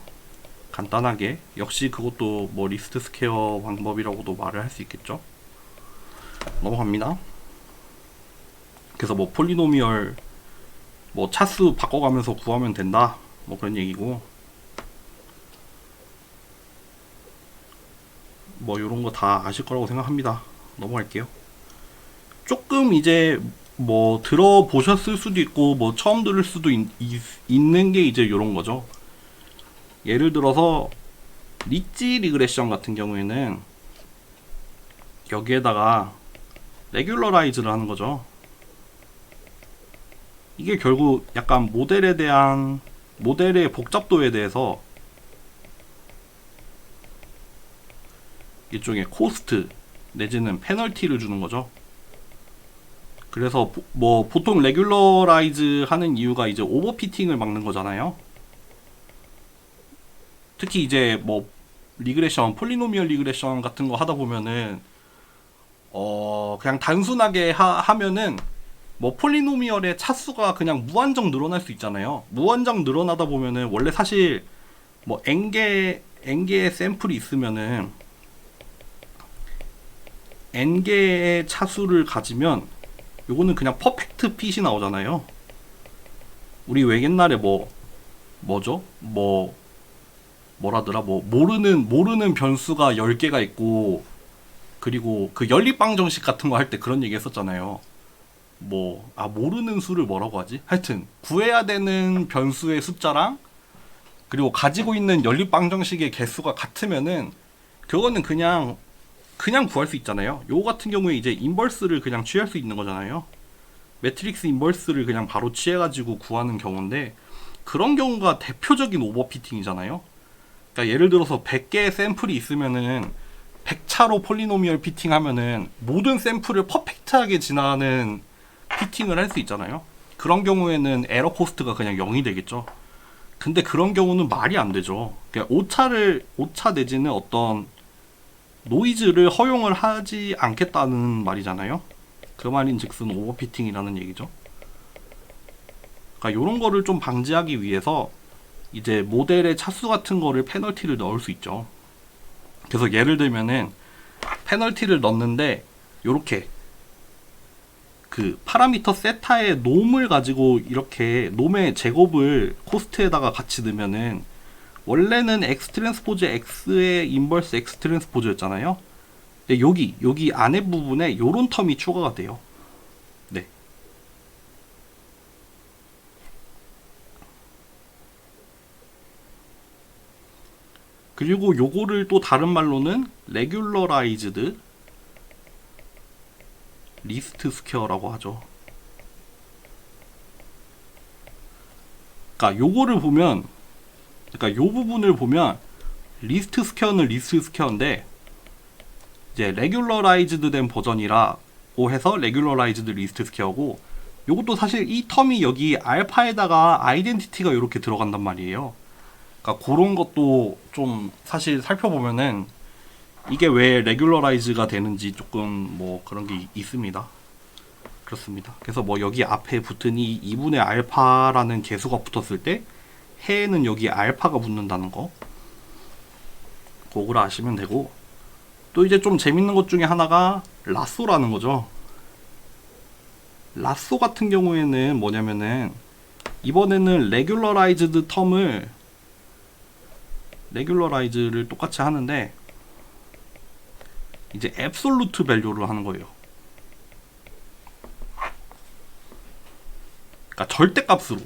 [SPEAKER 1] 간단하게. 역시 그것도 뭐 리스트 스퀘어 방법이라고도 말을 할 수 있겠죠. 넘어갑니다. 그래서 뭐 폴리노미얼 뭐 차수 바꿔가면서 구하면 된다 뭐 그런 얘기고, 뭐 요런 거 다 아실 거라고 생각합니다. 넘어갈게요. 조금 이제 뭐 들어보셨을 수도 있고 뭐 처음 들을 수도 있는 게 이제 요런 거죠. 예를 들어서 리치 리그레션 같은 경우에는 여기에다가 레귤러라이즈를 하는 거죠. 이게 결국 약간 모델에 대한 모델의 복잡도에 대해서 일종의 코스트 내지는 페널티를 주는 거죠. 그래서 뭐 보통 레귤러라이즈 하는 이유가 이제 오버피팅을 막는 거잖아요. 특히 이제 뭐 리그레션, 폴리노미얼 리그레션 같은 거 하다 보면은 그냥 단순하게 하면은 뭐 폴리노미얼의 차수가 그냥 무한정 늘어날 수 있잖아요. 무한정 늘어나다 보면은 원래 사실 뭐 n개의 샘플이 있으면은 n개의 차수를 가지면 요거는 그냥 퍼펙트 핏이 나오잖아요. 우리 왜 옛날에 뭐죠? 뭐라더라? 모르는 변수가 10개가 있고, 그리고 그 연립방정식 같은 거 할 때 그런 얘기 했었잖아요. 모르는 수를 뭐라고 하지? 하여튼 구해야 되는 변수의 숫자랑 그리고 가지고 있는 연립방정식의 개수가 같으면은 그거는 그냥 구할 수 있잖아요. 요거 같은 경우에 이제 인버스를 그냥 취할 수 있는 거잖아요. 매트릭스 인버스를 그냥 바로 취해가지고 구하는 경우인데, 그런 경우가 대표적인 오버피팅이잖아요. 그러니까 예를 들어서 100개의 샘플이 있으면은 100차로 폴리노미얼 피팅 하면은 모든 샘플을 퍼펙트하게 지나는 피팅을 할 수 있잖아요. 그런 경우에는 에러 코스트가 그냥 0이 되겠죠. 근데 그런 경우는 말이 안 되죠. 그러니까 오차 내지는 어떤 노이즈를 허용을 하지 않겠다는 말이잖아요. 그 말인 즉슨 오버피팅이라는 얘기죠. 그러니까 이런 거를 좀 방지하기 위해서 이제 모델의 차수 같은 거를 페널티를 넣을 수 있죠. 그래서 예를 들면은 페널티를 넣는데 요렇게 그 파라미터 세타의 놈을 가지고 이렇게 놈의 제곱을 코스트에다가 같이 넣으면은 원래는 x 트랜스포즈 x의 인버스 x 트랜스포즈였잖아요. 근데 여기 안에 부분에 요런 텀이 추가가 돼요. 네. 그리고 요거를 또 다른 말로는 레귤러라이즈드 리스트 스퀘어라고 하죠. 그러니까 요거를 보면, 그러니까 요 부분을 보면 리스트 스퀘어는 리스트 스퀘어인데 이제 레귤러라이즈드 된 버전이라고 해서 레귤러라이즈드 리스트 스퀘어고, 요것도 사실 이 텀이 여기 알파에다가 아이덴티티가 이렇게 들어간단 말이에요. 그러니까 그런 것도 좀 사실 살펴보면은 이게 왜 레귤러라이즈가 되는지 조금 뭐 그런 게 있습니다. 그렇습니다. 그래서 뭐 여기 앞에 붙은 이 2분의 알파라는 개수가 붙었을 때 해에는 여기 알파가 붙는다는 거 그걸 아시면 되고, 또 이제 좀 재밌는 것 중에 하나가 라쏘라는 거죠. 라쏘 같은 경우에는 뭐냐면은 이번에는 레귤러라이즈를 똑같이 하는데 이제 앱솔루트 밸류를 하는 거예요. 그러니까 절대값으로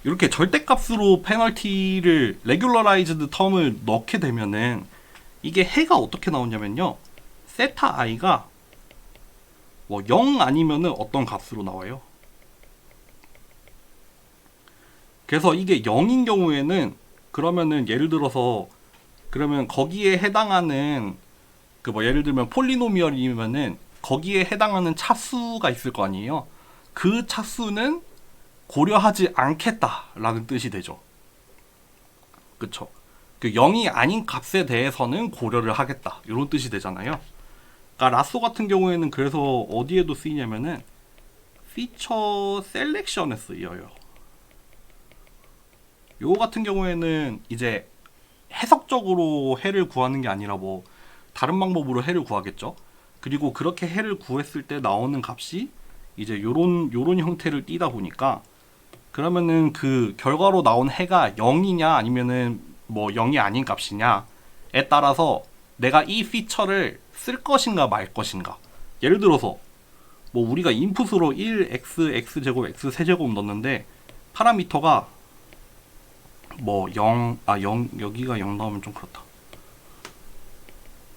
[SPEAKER 1] 이렇게 절대값으로 페널티를 레귤러라이즈드 텀을 넣게 되면은 이게 해가 어떻게 나오냐면요, 세타 i가 뭐 0 아니면은 어떤 값으로 나와요. 그래서 이게 0인 경우에는 그러면은 예를 들어서 그러면 거기에 해당하는 그 뭐 예를 들면 폴리노미얼이면은 거기에 해당하는 차수가 있을 거 아니에요. 그 차수는 고려하지 않겠다라는 뜻이 되죠. 그쵸? 그 0이 아닌 값에 대해서는 고려를 하겠다, 이런 뜻이 되잖아요. 그러니까 라쏘 같은 경우에는 그래서 어디에도 쓰이냐면은 피처 셀렉션에 쓰여요. 요거 같은 경우에는 이제 해석적으로 해를 구하는 게 아니라 뭐 다른 방법으로 해를 구하겠죠. 그리고 그렇게 해를 구했을 때 나오는 값이 이제 요런 형태를 띠다 보니까 그러면은 그 결과로 나온 해가 0이냐 아니면은 뭐 0이 아닌 값이냐에 따라서 내가 이 피처를 쓸 것인가 말 것인가. 예를 들어서 뭐 우리가 인풋으로 1x x제곱 x 세제곱 넣었는데 파라미터가 뭐 0 여기가 0 나오면 좀 그렇다.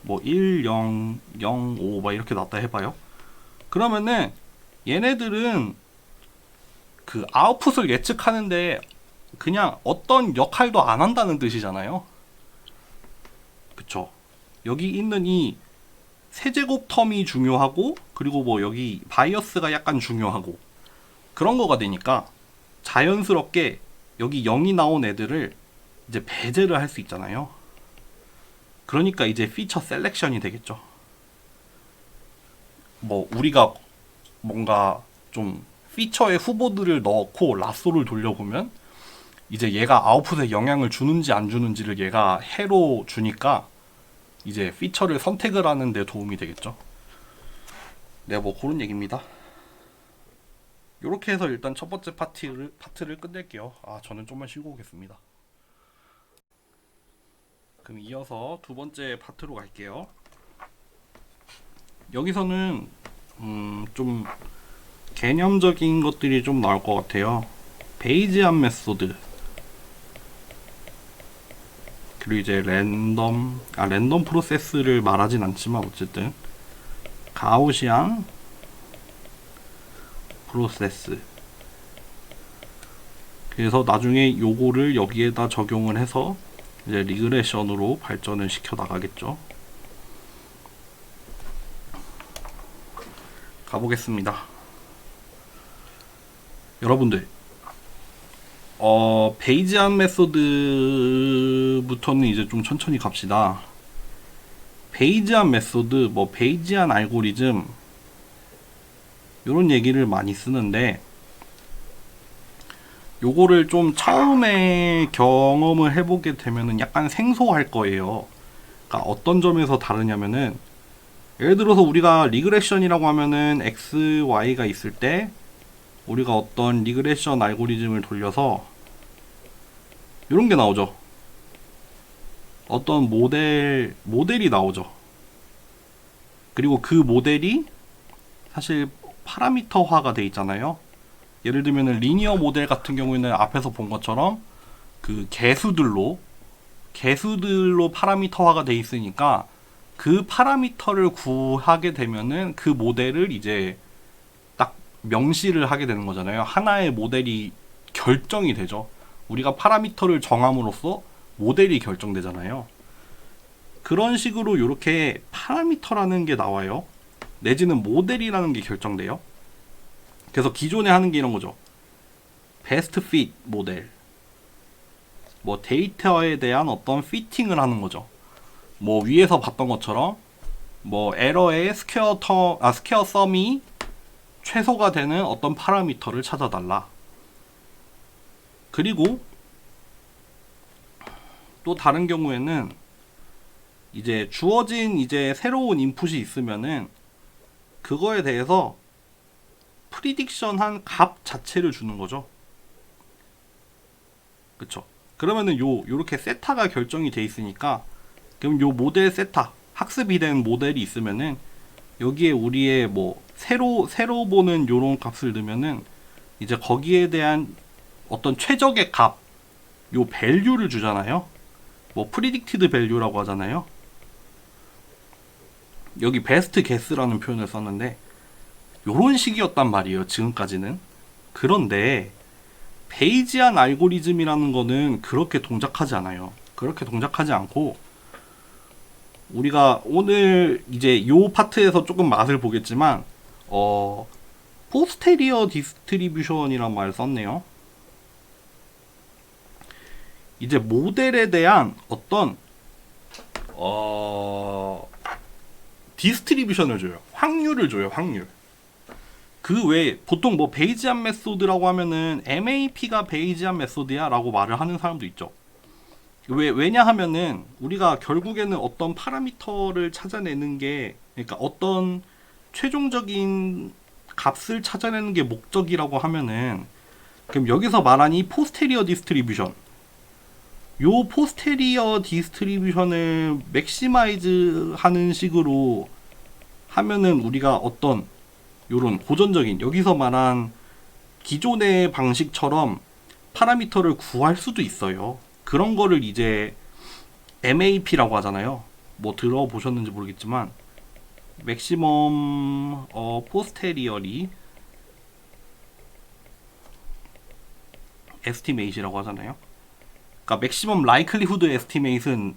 [SPEAKER 1] 뭐 1 0 0 5 막 이렇게 놨다 해봐요. 그러면은 얘네들은 그 아웃풋을 예측하는데 그냥 어떤 역할도 안 한다는 뜻이잖아요. 그쵸? 여기 있는 이 세제곱 텀이 중요하고, 그리고 뭐 여기 바이어스가 약간 중요하고 그런 거가 되니까 자연스럽게 여기 0이 나온 애들을 이제 배제를 할 수 있잖아요. 그러니까 이제 피처 셀렉션이 되겠죠. 뭐 우리가 뭔가 좀 피처의 후보들을 넣고 라쏘를 돌려보면 이제 얘가 아웃풋에 영향을 주는지 안 주는지를 얘가 해로 주니까 이제 피처를 선택을 하는 데 도움이 되겠죠. 네, 뭐 그런 얘기입니다. 요렇게 해서 일단 첫 번째 파트를 끝낼게요. 저는 좀만 쉬고 오겠습니다. 그럼 이어서 두 번째 파트로 갈게요. 여기서는 좀 개념적인 것들이 좀 나올 것 같아요. 베이지안 메소드, 그리고 이제 랜덤 프로세스를 말하진 않지만 어쨌든 가우시안 프로세스. 그래서 나중에 요거를 여기에다 적용을 해서 이제 리그레션으로 발전을 시켜 나가겠죠. 가보겠습니다. 여러분들, 베이지안 메소드부터는 이제 좀 천천히 갑시다. 베이지안 메소드, 뭐 베이지안 알고리즘 이런 얘기를 많이 쓰는데 요거를 좀 처음에 경험을 해보게 되면은 약간 생소할 거예요. 그러니까 어떤 점에서 다르냐면은 예를 들어서 우리가 리그레션이라고 하면은 x, y가 있을 때 우리가 어떤 리그레션 알고리즘을 돌려서 이런 게 나오죠. 어떤 모델이 나오죠. 그리고 그 모델이 사실 파라미터화가 돼 있잖아요. 예를 들면 리니어 모델 같은 경우에는 앞에서 본 것처럼 그 개수들로 파라미터화가 돼 있으니까 그 파라미터를 구하게 되면은 그 모델을 이제 딱 명시를 하게 되는 거잖아요. 하나의 모델이 결정이 되죠. 우리가 파라미터를 정함으로써 모델이 결정되잖아요. 그런 식으로 이렇게 파라미터라는 게 나와요. 내지는 모델이라는 게 결정돼요. 그래서 기존에 하는 게 이런 거죠. 베스트 핏 모델, 뭐 데이터에 대한 어떤 피팅을 하는 거죠. 뭐 위에서 봤던 것처럼 뭐 에러의 스퀘어 썸이 최소가 되는 어떤 파라미터를 찾아달라. 그리고 또 다른 경우에는 이제 주어진 이제 새로운 인풋이 있으면은 그거에 대해서 프리딕션한 값 자체를 주는 거죠. 그쵸? 그러면은 요렇게 세타가 결정이 돼 있으니까, 그럼 요 모델 세타, 학습이 된 모델이 있으면은 여기에 우리의 뭐 새로 보는 요런 값을 넣으면은 이제 거기에 대한 어떤 최적의 값, 요 밸류를 주잖아요. 뭐 프리딕티드 밸류라고 하잖아요. 여기 베스트 게스라는 표현을 썼는데 요런 식이었단 말이에요, 지금까지는. 그런데 베이지안 알고리즘이라는 거는 그렇게 동작하지 않아요. 그렇게 동작하지 않고, 우리가 오늘 이제 요 파트에서 조금 맛을 보겠지만 포스테리어 디스트리뷰션이란 말 썼네요. 이제 모델에 대한 어떤 디스트리뷰션을 줘요. 확률을 줘요. 확률. 그 외에 보통 뭐 베이지안 메소드라고 하면은 MAP가 베이지안 메소드야 라고 말을 하는 사람도 있죠. 왜냐 하면은 우리가 결국에는 어떤 파라미터를 찾아내는 게, 그러니까 어떤 최종적인 값을 찾아내는 게 목적이라고 하면은, 그럼 여기서 말한 이 포스테리어 디스트리뷰션, 요 포스테리어 디스트리뷰션을 맥시마이즈 하는 식으로 하면은 우리가 어떤 요런 고전적인, 여기서 말한 기존의 방식처럼 파라미터를 구할 수도 있어요. 그런 거를 이제 MAP라고 하잖아요. 뭐 들어보셨는지 모르겠지만 맥시멈 포스테리어리 에스티메이트라고 하잖아요. 그러니까 맥시멈 라이클리후드 에스티메이트는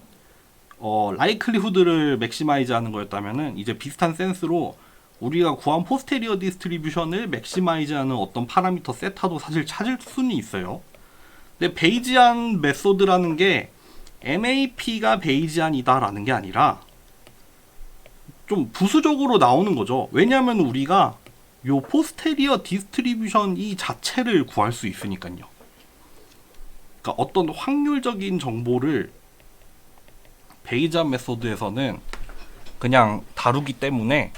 [SPEAKER 1] 라이클리후드를 맥시마이즈 하는 거였다면은, 이제 비슷한 센스로 우리가 구한 포스테리어 디스트리뷰션을 맥시마이즈 하는 어떤 파라미터 세타도 사실 찾을 수는 있어요. 근데 베이지안 메소드라는 게 MAP가 베이지안이다 라는 게 아니라 좀 부수적으로 나오는 거죠. 왜냐하면 우리가 요 포스테리어 디스트리뷰션 이 자체를 구할 수 있으니까요. 그러니까 어떤 확률적인 정보를 베이지안 메소드에서는 그냥 다루기 때문에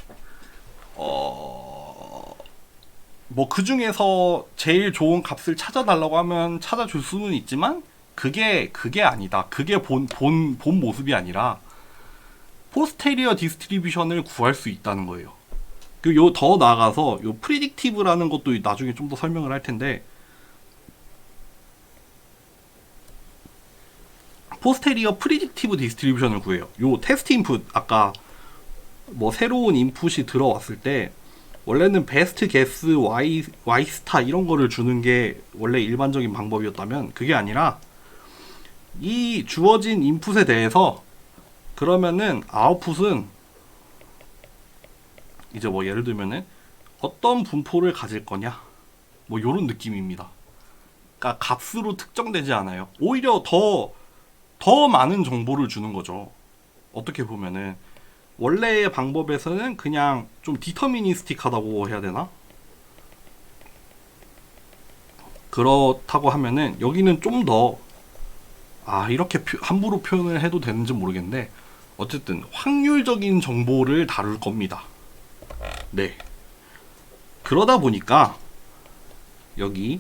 [SPEAKER 1] 뭐 그 중에서 제일 좋은 값을 찾아달라고 하면 찾아줄 수는 있지만 그게 아니다. 그게 본 모습이 아니라 포스테리어 디스트리뷰션을 구할 수 있다는 거예요. 그리고 더 나아가서 요 프리딕티브라는 것도 나중에 좀 더 설명을 할 텐데, 포스테리어 프리딕티브 디스트리뷰션을 구해요. 요 테스트 인풋, 아까 뭐 새로운 인풋이 들어왔을 때 원래는 베스트 게스 Y 스타 이런 거를 주는 게 원래 일반적인 방법이었다면, 그게 아니라 이 주어진 인풋에 대해서 그러면은 아웃풋은 이제 뭐 예를 들면은 어떤 분포를 가질 거냐, 뭐 요런 느낌입니다. 그러니까 값으로 특정되지 않아요. 오히려 더 많은 정보를 주는 거죠. 어떻게 보면은 원래의 방법에서는 그냥 좀 디터미니스틱하다고 해야 되나? 그렇다고 하면은 여기는 좀 더, 이렇게 함부로 표현을 해도 되는지 모르겠는데, 어쨌든 확률적인 정보를 다룰 겁니다. 네. 그러다 보니까 여기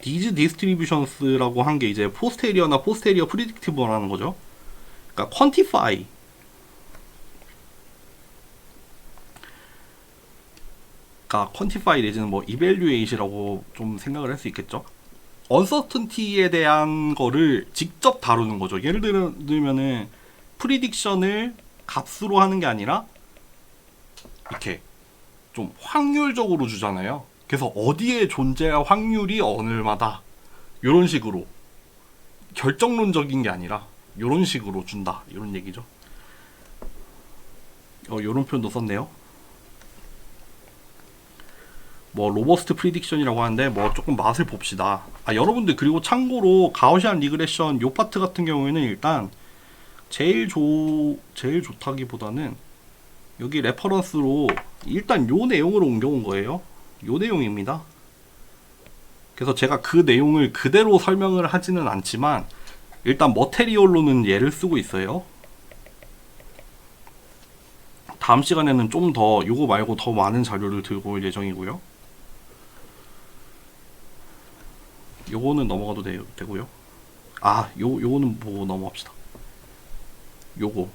[SPEAKER 1] these distributions라고 한 게 이제 포스테리어나 포스테리어 프리딕티브라는 거죠. 그러니까 quantify, 그러니까 quantify 내지는 뭐 evaluate이라고 좀 생각을 할 수 있겠죠. uncertainty에 대한 거를 직접 다루는 거죠. 예를 들면은 프리딕션을 값으로 하는 게 아니라 이렇게 좀 확률적으로 주잖아요. 그래서 어디에 존재할 확률이 얼마다, 이런 식으로 결정론적인 게 아니라 이런 식으로 준다, 이런 얘기죠. 이런 표현도 썼네요. 뭐 로버스트 프리딕션이라고 하는데 뭐 조금 맛을 봅시다. 여러분들 그리고 참고로 가우시안 리그레션 요 파트 같은 경우에는 일단 제일 좋다기보다는 여기 레퍼런스로 일단 요 내용으로 옮겨온 거예요. 요 내용입니다. 그래서 제가 그 내용을 그대로 설명을 하지는 않지만 일단 머테리얼로는 얘를 쓰고 있어요. 다음 시간에는 좀 더 요거 말고 더 많은 자료를 들고 올 예정이고요. 요거는 넘어가도 되고요. 요거는 보고 넘어갑시다. 요거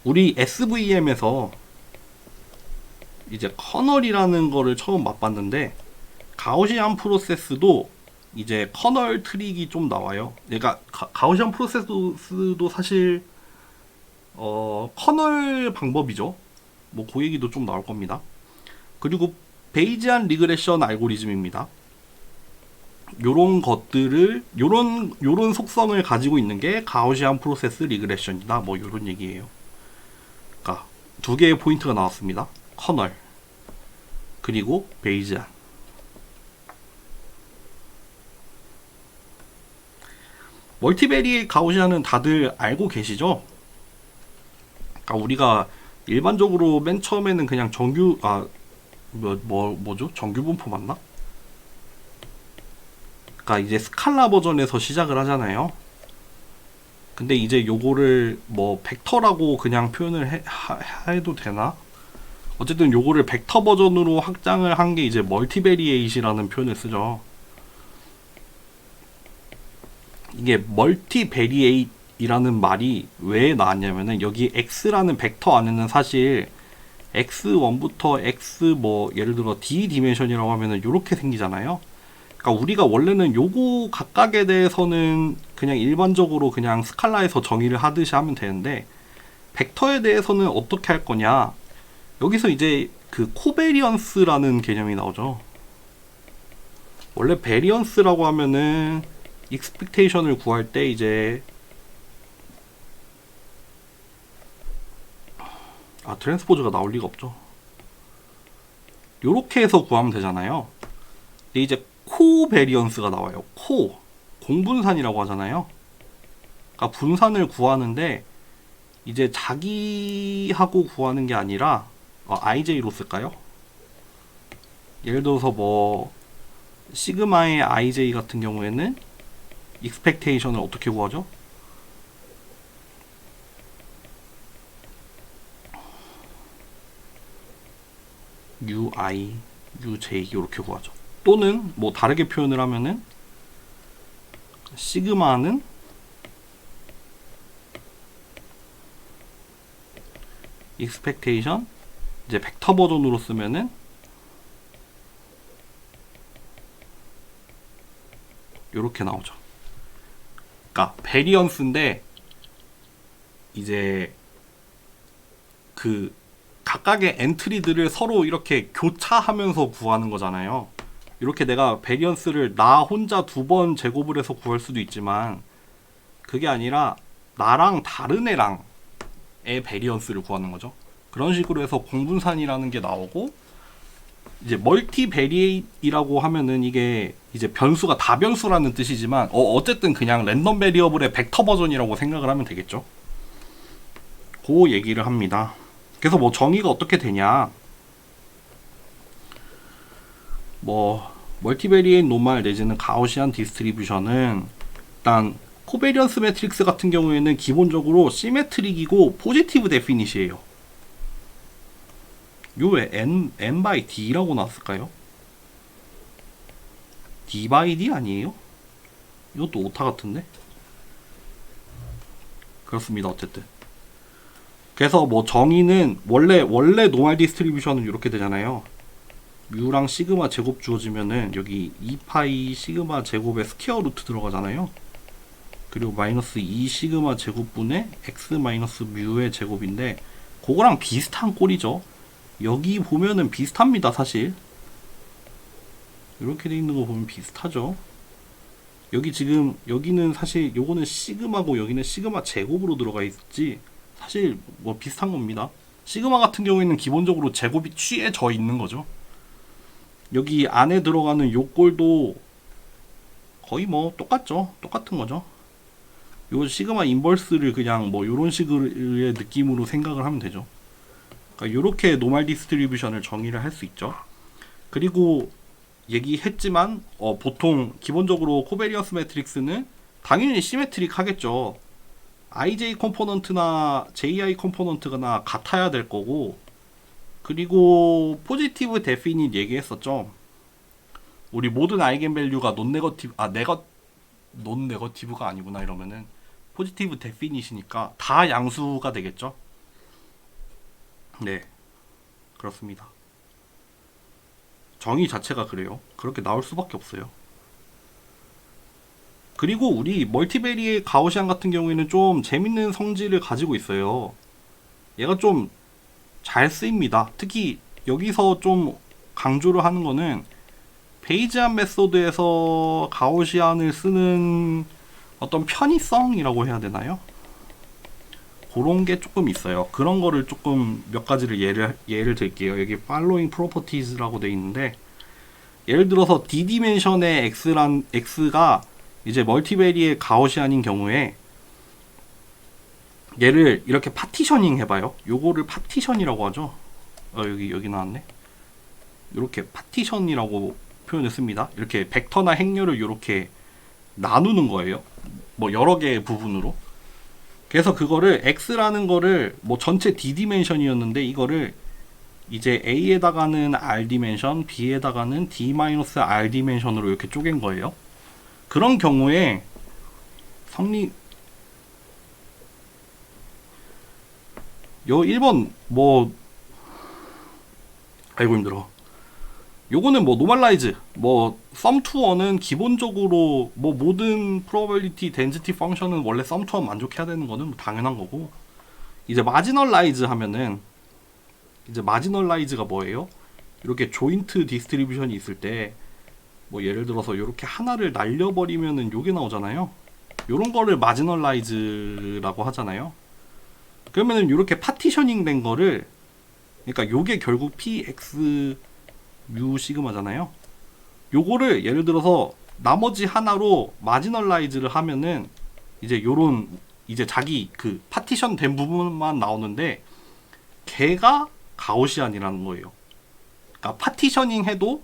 [SPEAKER 1] 우리 SVM에서 이제 커널이라는 거를 처음 맛봤는데 가우시안 프로세스도 이제 커널 트릭이 좀 나와요. 그러니까 가우시안 프로세스도 사실 커널 방법이죠. 뭐 그 얘기도 좀 나올 겁니다. 그리고 베이지안 리그레션 알고리즘입니다. 요런 것들을 요런 속성을 가지고 있는 게 가우시안 프로세스 리그레션이다. 뭐 요런 얘기예요. 그러니까 두 개의 포인트가 나왔습니다. 커널 그리고 베이지안. 멀티베리에이트 가우시안은 다들 알고 계시죠? 그러니까 우리가 일반적으로 맨 처음에는 그냥 뭐죠? 정규 분포 맞나? 그러니까 이제 스칼라 버전에서 시작을 하잖아요. 근데 이제 요거를 뭐 벡터라고 그냥 표현을 해도 되나? 어쨌든 요거를 벡터 버전으로 확장을 한 게 이제 멀티베리에이트라는 표현을 쓰죠. 이게 멀티베리에이트이라는 말이 왜 나왔냐면은 여기 x라는 벡터 안에는 사실 x1부터 x 뭐 예를 들어 d 디멘션이라고 하면은 요렇게 생기잖아요. 그러니까 우리가 원래는 요거 각각에 대해서는 그냥 일반적으로 그냥 스칼라에서 정의를 하듯이 하면 되는데 벡터에 대해서는 어떻게 할 거냐. 여기서 이제 그 코베리언스라는 개념이 나오죠. 원래 베리언스라고 하면은 익스펙테이션을 구할 때 이제 트랜스포즈가 나올 리가 없죠. 요렇게 해서 구하면 되잖아요. 근데 이제 코베리언스가 나와요. 공분산이라고 하잖아요. 그러니까 분산을 구하는데 이제 자기하고 구하는 게 아니라 IJ로 쓸까요? 예를 들어서 뭐 시그마의 IJ 같은 경우에는 익스펙테이션을 어떻게 구하죠? UI, UJ 이렇게 구하죠. 또는 뭐 다르게 표현을 하면은 시그마는 익스펙테이션 이제 벡터 버전으로 쓰면은 요렇게 나오죠. 그러니까 베리언스인데 이제 그 각각의 엔트리들을 서로 이렇게 교차하면서 구하는 거잖아요. 이렇게 내가 베리언스를 나 혼자 2번 제곱을 해서 구할 수도 있지만 그게 아니라 나랑 다른 애랑의 베리언스를 구하는 거죠. 그런 식으로 해서 공분산이라는 게 나오고 이제 멀티베리에이트라고 하면은 이게 이제 변수가 다변수라는 뜻이지만 어쨌든 그냥 랜덤 베리어블의 벡터 버전이라고 생각을 하면 되겠죠. 그 얘기를 합니다. 그래서 뭐 정의가 어떻게 되냐, 뭐 멀티베리에이트 노멀 내지는 가우시안 디스트리뷰션은 일단 코베리언스 매트릭스 같은 경우에는 기본적으로 시메트릭이고 포지티브 데피닛이에요. 요 왜 n by d라고 나왔을까요? d by d 아니에요? 이것도 오타 같은데? 그렇습니다. 어쨌든 그래서 뭐 정의는 원래 노멀 디스트리뷰션은 이렇게 되잖아요. 뮤랑 시그마 제곱 주어지면은 여기 2파이 시그마 제곱에 스퀘어 루트 들어가잖아요. 그리고 마이너스 2 시그마 제곱분의 x 마이너스 뮤의 제곱인데 그거랑 비슷한 꼴이죠. 여기 보면은 비슷합니다. 사실 이렇게 돼 있는 거 보면 비슷하죠. 여기 지금 여기는 사실 요거는 시그마고 여기는 시그마 제곱으로 들어가 있지 사실 뭐 비슷한 겁니다. 시그마 같은 경우에는 기본적으로 제곱이 취해져 있는 거죠. 여기 안에 들어가는 요 꼴도 거의 뭐 똑같죠. 똑같은 거죠. 요 시그마 인버스를 그냥 뭐 요런 식의 느낌으로 생각을 하면 되죠. 그러니까 요렇게 노멀 디스트리뷰션을 정의를 할 수 있죠. 그리고 얘기했지만 보통 기본적으로 코베리어스 매트릭스는 당연히 시메트릭 하겠죠. IJ 컴포넌트나 JI 컴포넌트가 같아야 될 거고, 그리고 포지티브 데피닛 얘기했었죠. 우리 모든 아이겐 밸류가 논 네거티브가 아니구나 이러면은 포지티브 데피닛이니까 다 양수가 되겠죠. 네, 그렇습니다. 정의 자체가 그래요. 그렇게 나올 수밖에 없어요. 그리고 우리 멀티베리의 가우시안 같은 경우에는 좀 재밌는 성질을 가지고 있어요. 얘가 좀 잘 쓰입니다. 특히 여기서 좀 강조를 하는 거는 베이지안 메소드에서 가우시안을 쓰는 어떤 편의성이라고 해야 되나요? 그런 게 조금 있어요. 그런 거를 조금 몇 가지를 예를 들게요. 여기 following properties라고 돼 있는데, 예를 들어서 d 디멘션의 x가 이제 멀티베리의 가우시안인 경우에 얘를 이렇게 파티셔닝 해봐요. 요거를 파티션이라고 하죠. 여기 나왔네. 이렇게 파티션이라고 표현을 씁니다. 이렇게 벡터나 행렬을 이렇게 나누는 거예요. 뭐 여러 개의 부분으로. 그래서 그거를 x라는 거를 뭐 전체 d 디멘션이었는데 이거를 이제 a에다가는 r 디멘션, b에다가는 d-r 디멘션으로 이렇게 쪼갠 거예요. 그런 경우에 요 1번 뭐 아이고 힘들어. 요거는 뭐 노멀라이즈 뭐 sum to one은 기본적으로 뭐 모든 probability density 펑션은 원래 sum to one 만족해야 되는 거는 당연한 거고, 이제 마지널라이즈 하면은 이제 마지널라이즈가 뭐예요? 이렇게 조인트 디스트리뷰션이 있을 때 뭐 예를 들어서 이렇게 하나를 날려버리면은 요게 나오잖아요. 요런 거를 마지널라이즈라고 하잖아요. 그러면은 이렇게 파티셔닝 된 거를, 그러니까 요게 결국 px 뮤 시그마잖아요. 요거를 예를 들어서 나머지 하나로 마지널라이즈를 하면은 이제 요런 이제 자기 그 파티션 된 부분만 나오는데 걔가 가우시안이라는 거예요. 그러니까 파티셔닝 해도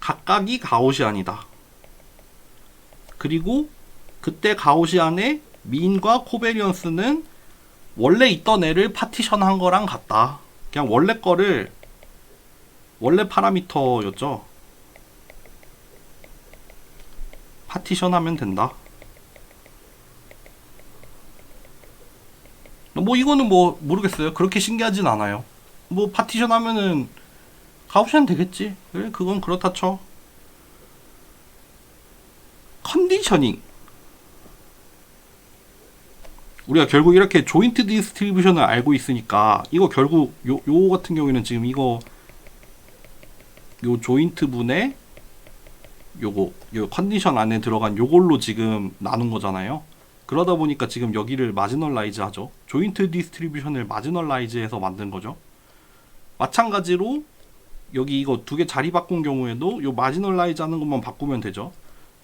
[SPEAKER 1] 각각이 가우시안이다. 그리고 그때 가우시안의 민과 코베리언스는 원래 있던 애를 파티션 한 거랑 같다. 그냥 원래 거를, 원래 파라미터였죠. 파티션 하면 된다. 뭐 이거는 뭐 모르겠어요. 그렇게 신기하진 않아요. 뭐 파티션 하면은 가우시안 되겠지. 그래, 그건 그렇다 쳐. 컨디셔닝. 우리가 결국 이렇게 조인트 디스트리뷰션을 알고 있으니까 이거 결국 요 같은 경우에는 지금 이거 요 조인트 분의 요 컨디션 안에 들어간 요걸로 지금 나눈 거잖아요. 그러다 보니까 지금 여기를 마지널라이즈 하죠. 조인트 디스트리뷰션을 마지널라이즈 해서 만든 거죠. 마찬가지로 여기 이거 두 개 자리 바꾼 경우에도 요 마지널라이즈 하는 것만 바꾸면 되죠.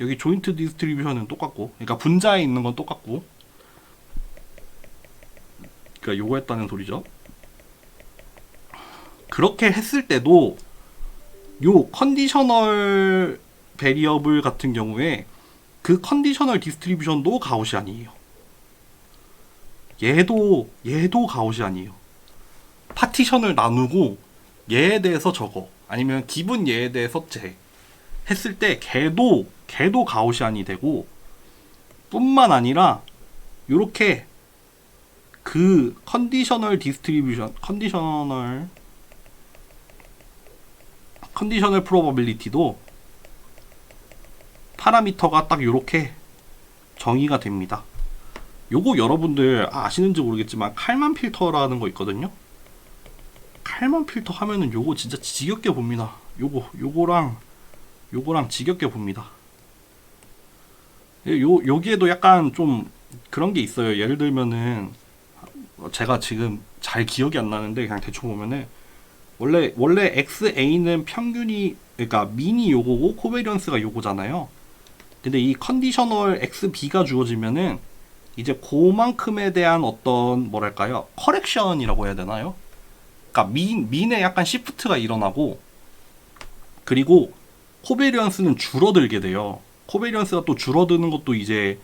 [SPEAKER 1] 여기 조인트 디스트리뷰션은 똑같고, 그러니까 분자에 있는 건 똑같고, 그러니까 요거 했다는 소리죠. 그렇게 했을 때도 요 컨디셔널 베리어블 같은 경우에 그 컨디셔널 디스트리뷰션도 가우시안이에요. 얘도 가우시안이에요. 파티션을 나누고 얘에 대해서 저거, 아니면 기분 얘에 대해서 쟤 했을 때 걔도 가우시안이 되고, 뿐만 아니라 요렇게 그 컨디셔널 디스트리뷰션, 컨디셔널 프로버빌리티도 파라미터가 딱 요렇게 정의가 됩니다. 요거 여러분들 아시는지 모르겠지만 칼만 필터라는 거 있거든요. 칼만 필터 하면은 요거 진짜 지겹게 봅니다. 요거랑 지겹게 봅니다. 여기에도 약간 좀 그런 게 있어요. 예를 들면은 제가 지금 잘 기억이 안 나는데 그냥 대충 보면은 원래 XA는 평균이 그러니까 민이 요거고 코베리언스가 요거잖아요. 근데 이 컨디셔널 XB가 주어지면은 이제 그만큼에 대한 어떤 뭐랄까요 커렉션이라고 해야 되나요? 그러니까 민에 약간 시프트가 일어나고 그리고 코베리언스는 줄어들게 돼요. 코베리언스가 또 줄어드는 것도 이제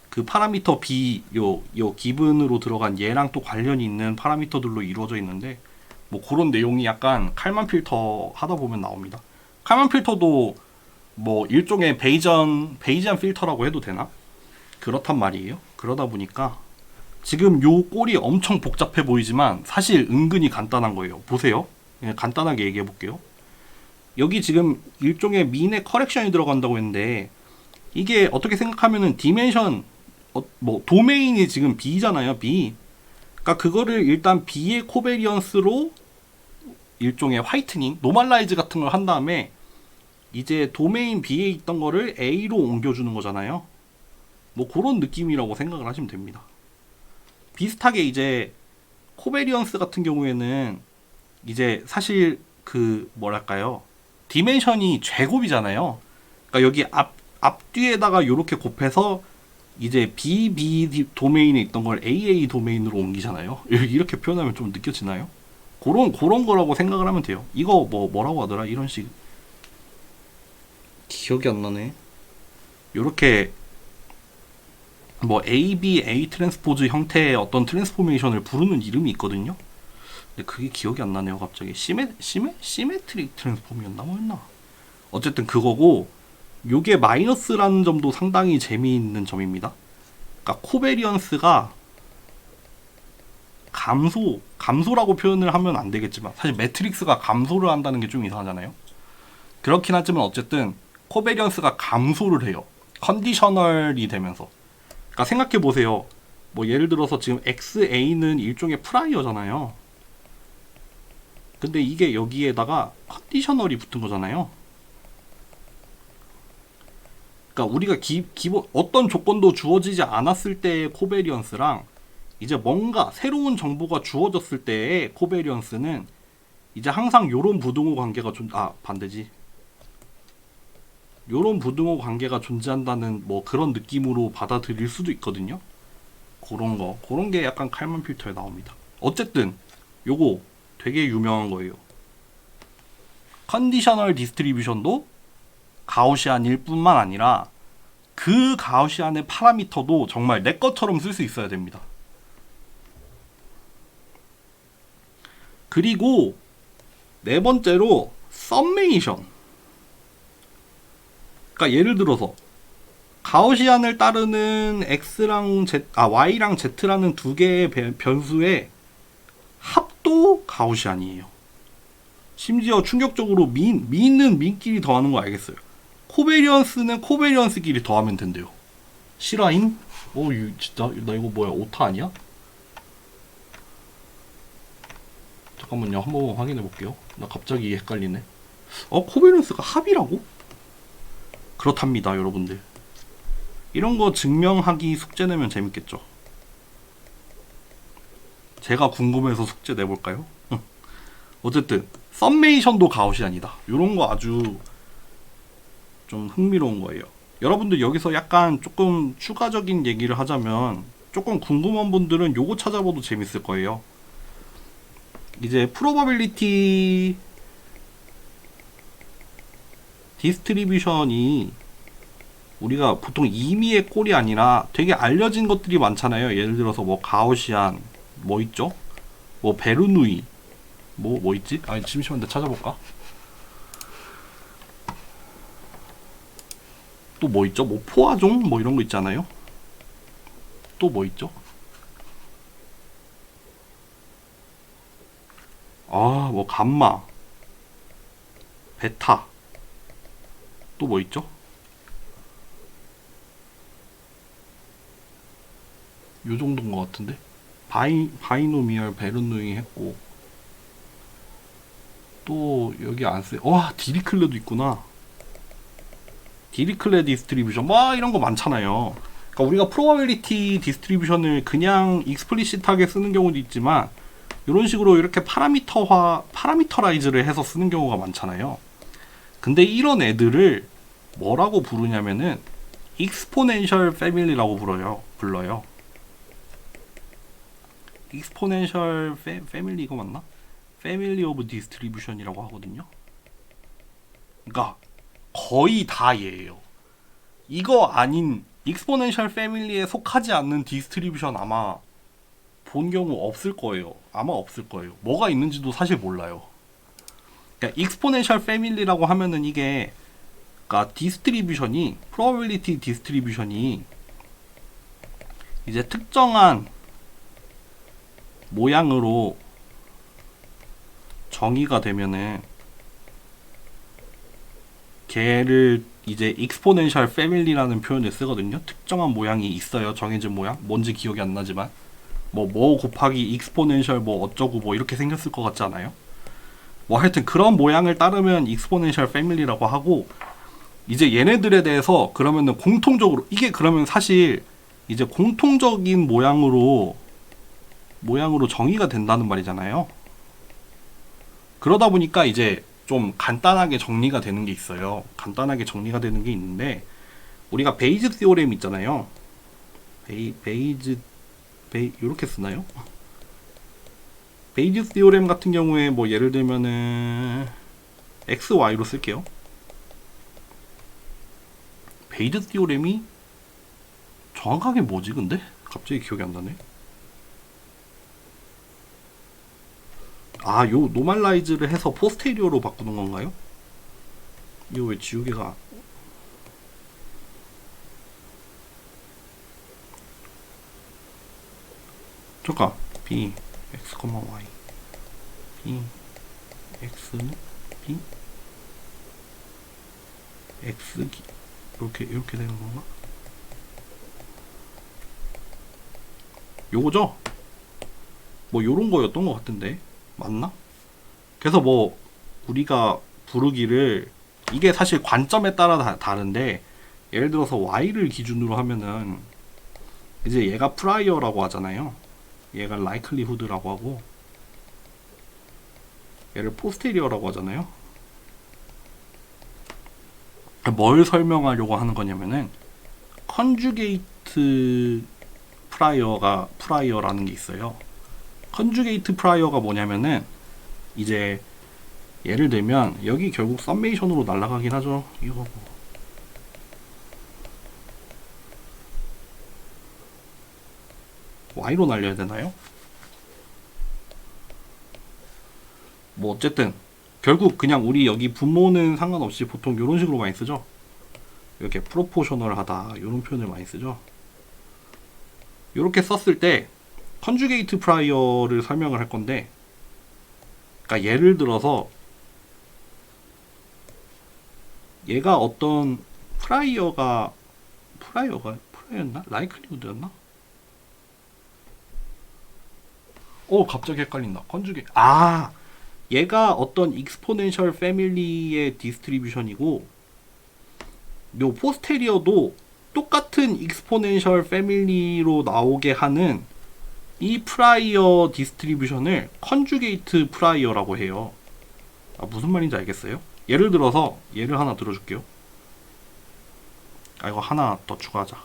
[SPEAKER 1] 그 파라미터 B 요 기분으로 들어간 얘랑 또 관련이 있는 파라미터들로 이루어져 있는데 뭐 그런 내용이 약간 칼만 필터 하다 보면 나옵니다. 칼만 필터도 뭐 일종의 베이지안 필터라고 해도 되나? 그렇단 말이에요. 그러다 보니까 지금 요 꼴이 엄청 복잡해 보이지만 사실 은근히 간단한 거예요. 보세요. 그냥 간단하게 얘기해 볼게요. 여기 지금 일종의 민의 커렉션이 들어간다고 했는데 이게 어떻게 생각하면은 디멘션 뭐 도메인이 지금 B잖아요. B. 그러니까 그거를 일단 B의 코베리언스로 일종의 화이트닝, 노멀라이즈 같은 걸 한 다음에 이제 도메인 B에 있던 거를 A로 옮겨주는 거잖아요. 뭐 그런 느낌이라고 생각을 하시면 됩니다. 비슷하게 이제 코베리언스 같은 경우에는 이제 사실 그 뭐랄까요 디멘션이 제곱이잖아요. 그러니까 여기 앞뒤에다가 이렇게 곱해서 이제 BB 도메인에 있던 걸 AA 도메인으로 옮기잖아요. 이렇게 표현하면 좀 느껴지나요? 그런 거라고 생각을 하면 돼요. 이거 뭐라고 하더라? 이런 식 기억이 안 나네. 요렇게 뭐 AB, A 트랜스포즈 형태의 어떤 트랜스포메이션을 부르는 이름이 있거든요. 근데 그게 기억이 안 나네요, 갑자기. 시메트릭 트랜스폼이었나 뭐였나? 어쨌든 그거고, 요게 마이너스라는 점도 상당히 재미있는 점입니다. 그러니까 코베리언스가 감소라고 표현을 하면 안 되겠지만, 사실 매트릭스가 감소를 한다는 게 좀 이상하잖아요. 그렇긴 하지만 어쨌든 코베리언스가 감소를 해요. 컨디셔널이 되면서. 그러니까 생각해 보세요. 뭐 예를 들어서 지금 XA는 일종의 프라이어잖아요. 근데 이게 여기에다가 컨디셔널이 붙은 거잖아요. 그러니까 우리가 기본 어떤 조건도 주어지지 않았을 때의 코베리언스랑 이제 뭔가 새로운 정보가 주어졌을 때의 코베리언스는 이제 항상 요런 부등호 관계가 반대지. 요런 부등호 관계가 존재한다는 뭐 그런 느낌으로 받아들일 수도 있거든요. 그런 게 약간 칼만 필터에 나옵니다. 어쨌든 요거 되게 유명한 거예요. 컨디셔널 디스트리뷰션도 가우시안일 뿐만 아니라 그 가우시안의 파라미터도 정말 내 것처럼 쓸 수 있어야 됩니다. 그리고 네 번째로 썸메이션. 그러니까 예를 들어서 가우시안을 따르는 Y랑 Z라는 두 개의 변수의 합도 가우시안이에요. 심지어 충격적으로 민은 민끼리 더하는 거 알겠어요. 코베리언스는 코베리언스끼리 더하면 된대요. 실화임? 진짜 나 이거 뭐야 오타 아니야? 잠깐만요 한번 확인해 볼게요. 나 갑자기 헷갈리네. 코베리언스가 합이라고? 그렇답니다 여러분들. 이런 거 증명하기 숙제 내면 재밌겠죠. 제가 궁금해서 숙제 내볼까요? 어쨌든 썸메이션도 가우시안이다. 이런 거 아주 좀 흥미로운 거예요. 여러분들 여기서 약간 조금 추가적인 얘기를 하자면 조금 궁금한 분들은 요거 찾아봐도 재밌을 거예요. 이제 프로바빌리티 디스트리뷰션이 우리가 보통 임의의 꼴이 아니라 되게 알려진 것들이 많잖아요. 예를 들어서 뭐 가우시안 뭐 있죠? 뭐 베르누이 뭐 있지? 잠시만 내가 찾아볼까? 또 뭐 있죠? 뭐 포화종 뭐 이런 거 있잖아요. 또 뭐 있죠? 뭐 감마 베타 또 뭐 있죠? 요 정도인 것 같은데 바이노미얼 베르누이 했고 또 여기 안 쓰. 디리클레도 있구나. 디리클레 디스트리뷰션 이런 거 많잖아요. 그러니까 우리가 프로바빌리티 디스트리뷰션을 그냥 익스플리시트하게 쓰는 경우도 있지만 이런 식으로 이렇게 파라미터라이즈를 해서 쓰는 경우가 많잖아요. 근데 이런 애들을 뭐라고 부르냐면은 익스포넨셜 패밀리라고 불러요. 익스포넨셜 패밀리 이거 맞나? 패밀리 오브 디스트리뷰션이라고 하거든요. 그러니까 거의 다 얘예요. 이거 아닌 익스포넨셜 패밀리에 속하지 않는 디스트리뷰션 아마 본 경우 없을 거예요. 아마 없을 거예요. 뭐가 있는지도 사실 몰라요. 그러니까 익스포넨셜 패밀리라고 하면은 이게 그러니까 디스트리뷰션이 프로바빌리티 디스트리뷰션이 이제 특정한 모양으로 정의가 되면은 걔를 이제 익스포넨셜 패밀리라는 표현을 쓰거든요. 특정한 모양이 있어요. 정해진 모양. 뭔지 기억이 안 나지만 뭐 곱하기 익스포넨셜 뭐 어쩌고 뭐 이렇게 생겼을 것 같지 않아요? 뭐 하여튼 그런 모양을 따르면 익스포넨셜 패밀리라고 하고 이제 얘네들에 대해서 그러면은 공통적으로 이게 그러면 사실 이제 공통적인 모양으로 정의가 된다는 말이잖아요. 그러다 보니까 이제 좀 간단하게 정리가 되는 게 있어요. 간단하게 정리가 되는 게 있는데 우리가 베이즈 시오렘 있잖아요. 베이즈 이렇게 쓰나요? 베이즈 시오렘 같은 경우에 뭐 예를 들면은 XY로 쓸게요. 베이즈 시오렘이 정확하게 뭐지 근데? 갑자기 기억이 안 나네. 아, 요 노멀라이즈를 해서 포스테리어로 바꾸는 건가요? 이거 왜 지우개가 잠깐 b x, y b x b x 이렇게 되는 건가? 요거죠? 뭐 요런 거였던 것 같은데 맞나? 그래서 뭐 우리가 부르기를 이게 사실 관점에 따라 다른데 예를 들어서 y를 기준으로 하면은 이제 얘가 프라이어라고 하잖아요. 얘가 likelihood라고 하고 얘를 posterior라고 하잖아요. 뭘 설명하려고 하는 거냐면은 conjugate prior라는 게 있어요. 컨주게이트 프라이어가 뭐냐면은 이제 예를 들면 여기 결국 썸메이션으로 날아가긴 하죠. 이거 y로 날려야 되나요? 뭐 어쨌든 결국 그냥 우리 여기 분모는 상관없이 보통 이런 식으로 많이 쓰죠. 이렇게 프로포셔널하다 이런 표현을 많이 쓰죠. 이렇게 썼을 때 컨주게이트 프라이어를 설명을 할 건데, 그러니까 예를 들어서 얘가 어떤 프라이어였나? 라이클리우드였나? 갑자기 헷갈린다. 얘가 어떤 익스포넨셜 패밀리의 디스트리뷰션이고 요 포스테리어도 똑같은 익스포넨셜 패밀리로 나오게 하는 이 프라이어 디스트리뷰션을 컨주게이트 프라이어라고 해요. 무슨 말인지 알겠어요? 예를 들어서 예를 하나 들어줄게요. 이거 하나 더 추가하자.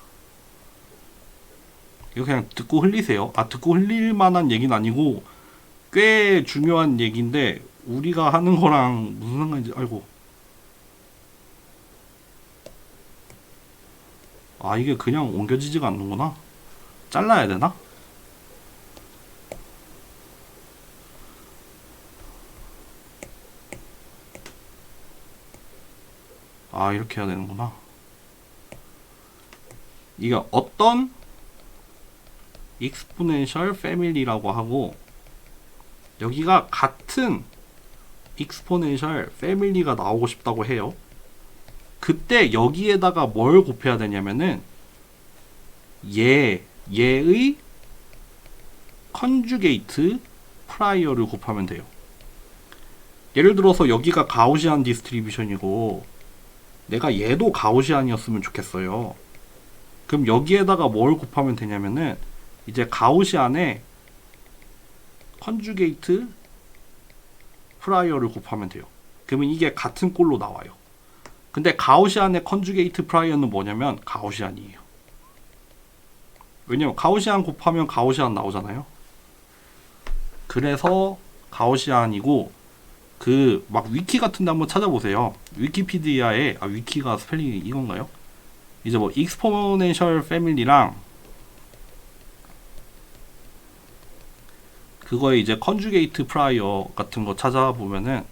[SPEAKER 1] 이거 그냥 듣고 흘리세요. 듣고 흘릴 만한 얘기는 아니고 꽤 중요한 얘기인데 우리가 하는 거랑 무슨 상관인지 이게 그냥 옮겨지지가 않는구나. 잘라야 되나? 이렇게 해야 되는구나. 이게 어떤 익스포넨셜 패밀리라고 하고 여기가 같은 익스포넨셜 패밀리가 나오고 싶다고 해요. 그때 여기에다가 뭘 곱해야 되냐면은 얘의 컨주게이트 프라이어를 곱하면 돼요. 예를 들어서 여기가 가우시안 디스트리뷰션이고 내가 얘도 가우시안이었으면 좋겠어요. 그럼 여기에다가 뭘 곱하면 되냐면은 이제 가우시안에 컨주게이트 프라이어를 곱하면 돼요. 그러면 이게 같은 꼴로 나와요. 근데 가우시안의 컨주게이트 프라이어는 뭐냐면 가우시안이에요. 왜냐면 가우시안 곱하면 가우시안 나오잖아요. 그래서 가우시안이고, 그 막 위키 같은 데 한번 찾아보세요. 위키피디아에 위키가 스펠링이 이건가요? 이제 뭐 익스포넨셜 패밀리랑 그거에 이제 컨주게이트 프라이어 같은 거 찾아보면은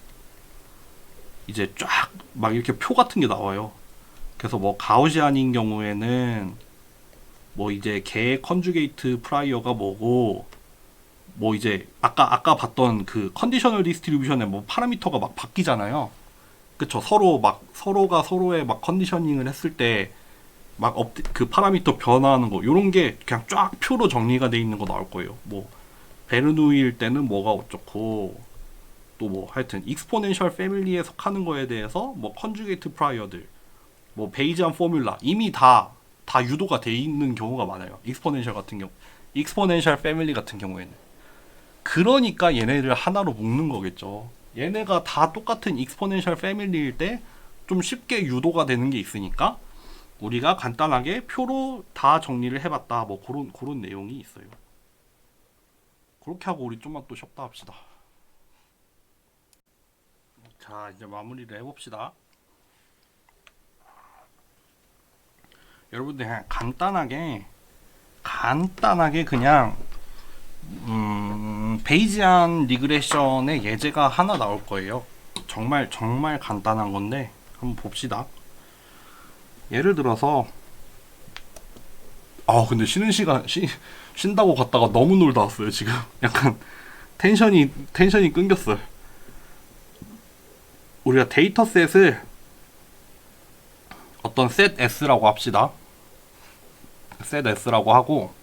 [SPEAKER 1] 이제 쫙 막 이렇게 표 같은 게 나와요. 그래서 뭐 가우시안인 경우에는 뭐 이제 개 컨주게이트 프라이어가 뭐고, 뭐 이제 아까 봤던 그 컨디셔널 디스트리뷰션의 뭐 파라미터가 막 바뀌잖아요. 그쵸? 서로가 서로의 막 컨디셔닝을 했을 때 막 그 파라미터 변화하는 거, 요런 게 그냥 쫙 표로 정리가 돼 있는 거 나올 거예요. 뭐 베르누이일 때는 뭐가 어쩌고, 또 뭐 하여튼 익스포넨셜 패밀리에 속하는 거에 대해서 뭐 컨주게이트 프라이어들, 뭐 베이지안 포뮬라 이미 다 유도가 돼 있는 경우가 많아요. 익스포넨셜 패밀리 같은 경우에는. 그러니까 얘네를 하나로 묶는 거겠죠. 얘네가 다 똑같은 익스포넨셜 패밀리일 때 좀 쉽게 유도가 되는 게 있으니까 우리가 간단하게 표로 다 정리를 해봤다. 뭐 그런 내용이 있어요. 그렇게 하고 우리 좀만 또 쉬었다 합시다. 자, 이제 마무리를 해봅시다. 여러분들 그냥 간단하게 그냥 베이지안 리그레션의 예제가 하나 나올 거예요. 정말 간단한 건데 한번 봅시다. 예를 들어서 근데 쉰다고 갔다가 너무 놀다 왔어요. 지금 약간 텐션이 끊겼어요. 우리가 데이터셋을 어떤 셋 S라고 합시다. 셋 S라고 하고,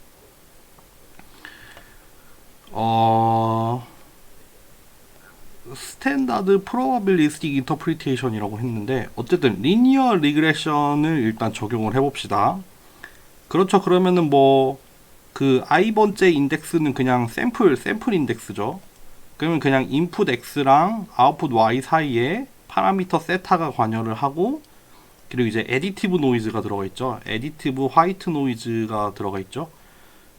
[SPEAKER 1] 스탠다드 프로바빌리스틱 인터프리테이션이라고 했는데, 어쨌든 리니어 리그레션을 일단 적용을 해봅시다. 그렇죠. 그러면은 뭐 그 i번째 인덱스는 그냥 샘플 인덱스죠. 그러면 그냥 인풋 x랑 아웃풋 y 사이에 파라미터 세타가 관여를 하고, 그리고 이제 에디티브 노이즈가 들어가 있죠. 에디티브 화이트 노이즈가 들어가 있죠.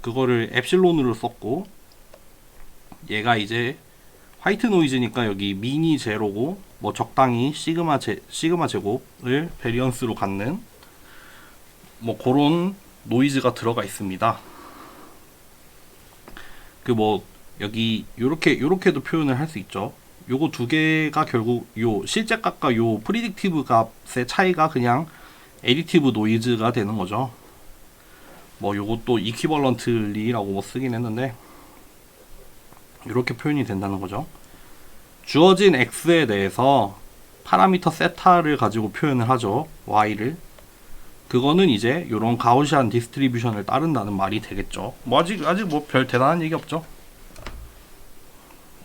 [SPEAKER 1] 그거를 엡실론으로 썼고, 얘가 이제 화이트 노이즈니까 여기 미니 제로고, 뭐 적당히 시그마 제곱을 베리언스로 갖는 뭐 그런 노이즈가 들어가 있습니다. 그 뭐 여기 요렇게도 표현을 할 수 있죠. 요거 두 개가 결국 요 실제 값과 요 프리딕티브 값의 차이가 그냥 에디티브 노이즈가 되는 거죠. 뭐 요것도 이퀴벌런트리라고 뭐 쓰긴 했는데 이렇게 표현이 된다는 거죠. 주어진 x에 대해서 파라미터 세타를 가지고 표현을 하죠. y를. 그거는 이제 요런 가우시안 디스트리뷰션을 따른다는 말이 되겠죠. 뭐 아직 뭐 별 대단한 얘기 없죠.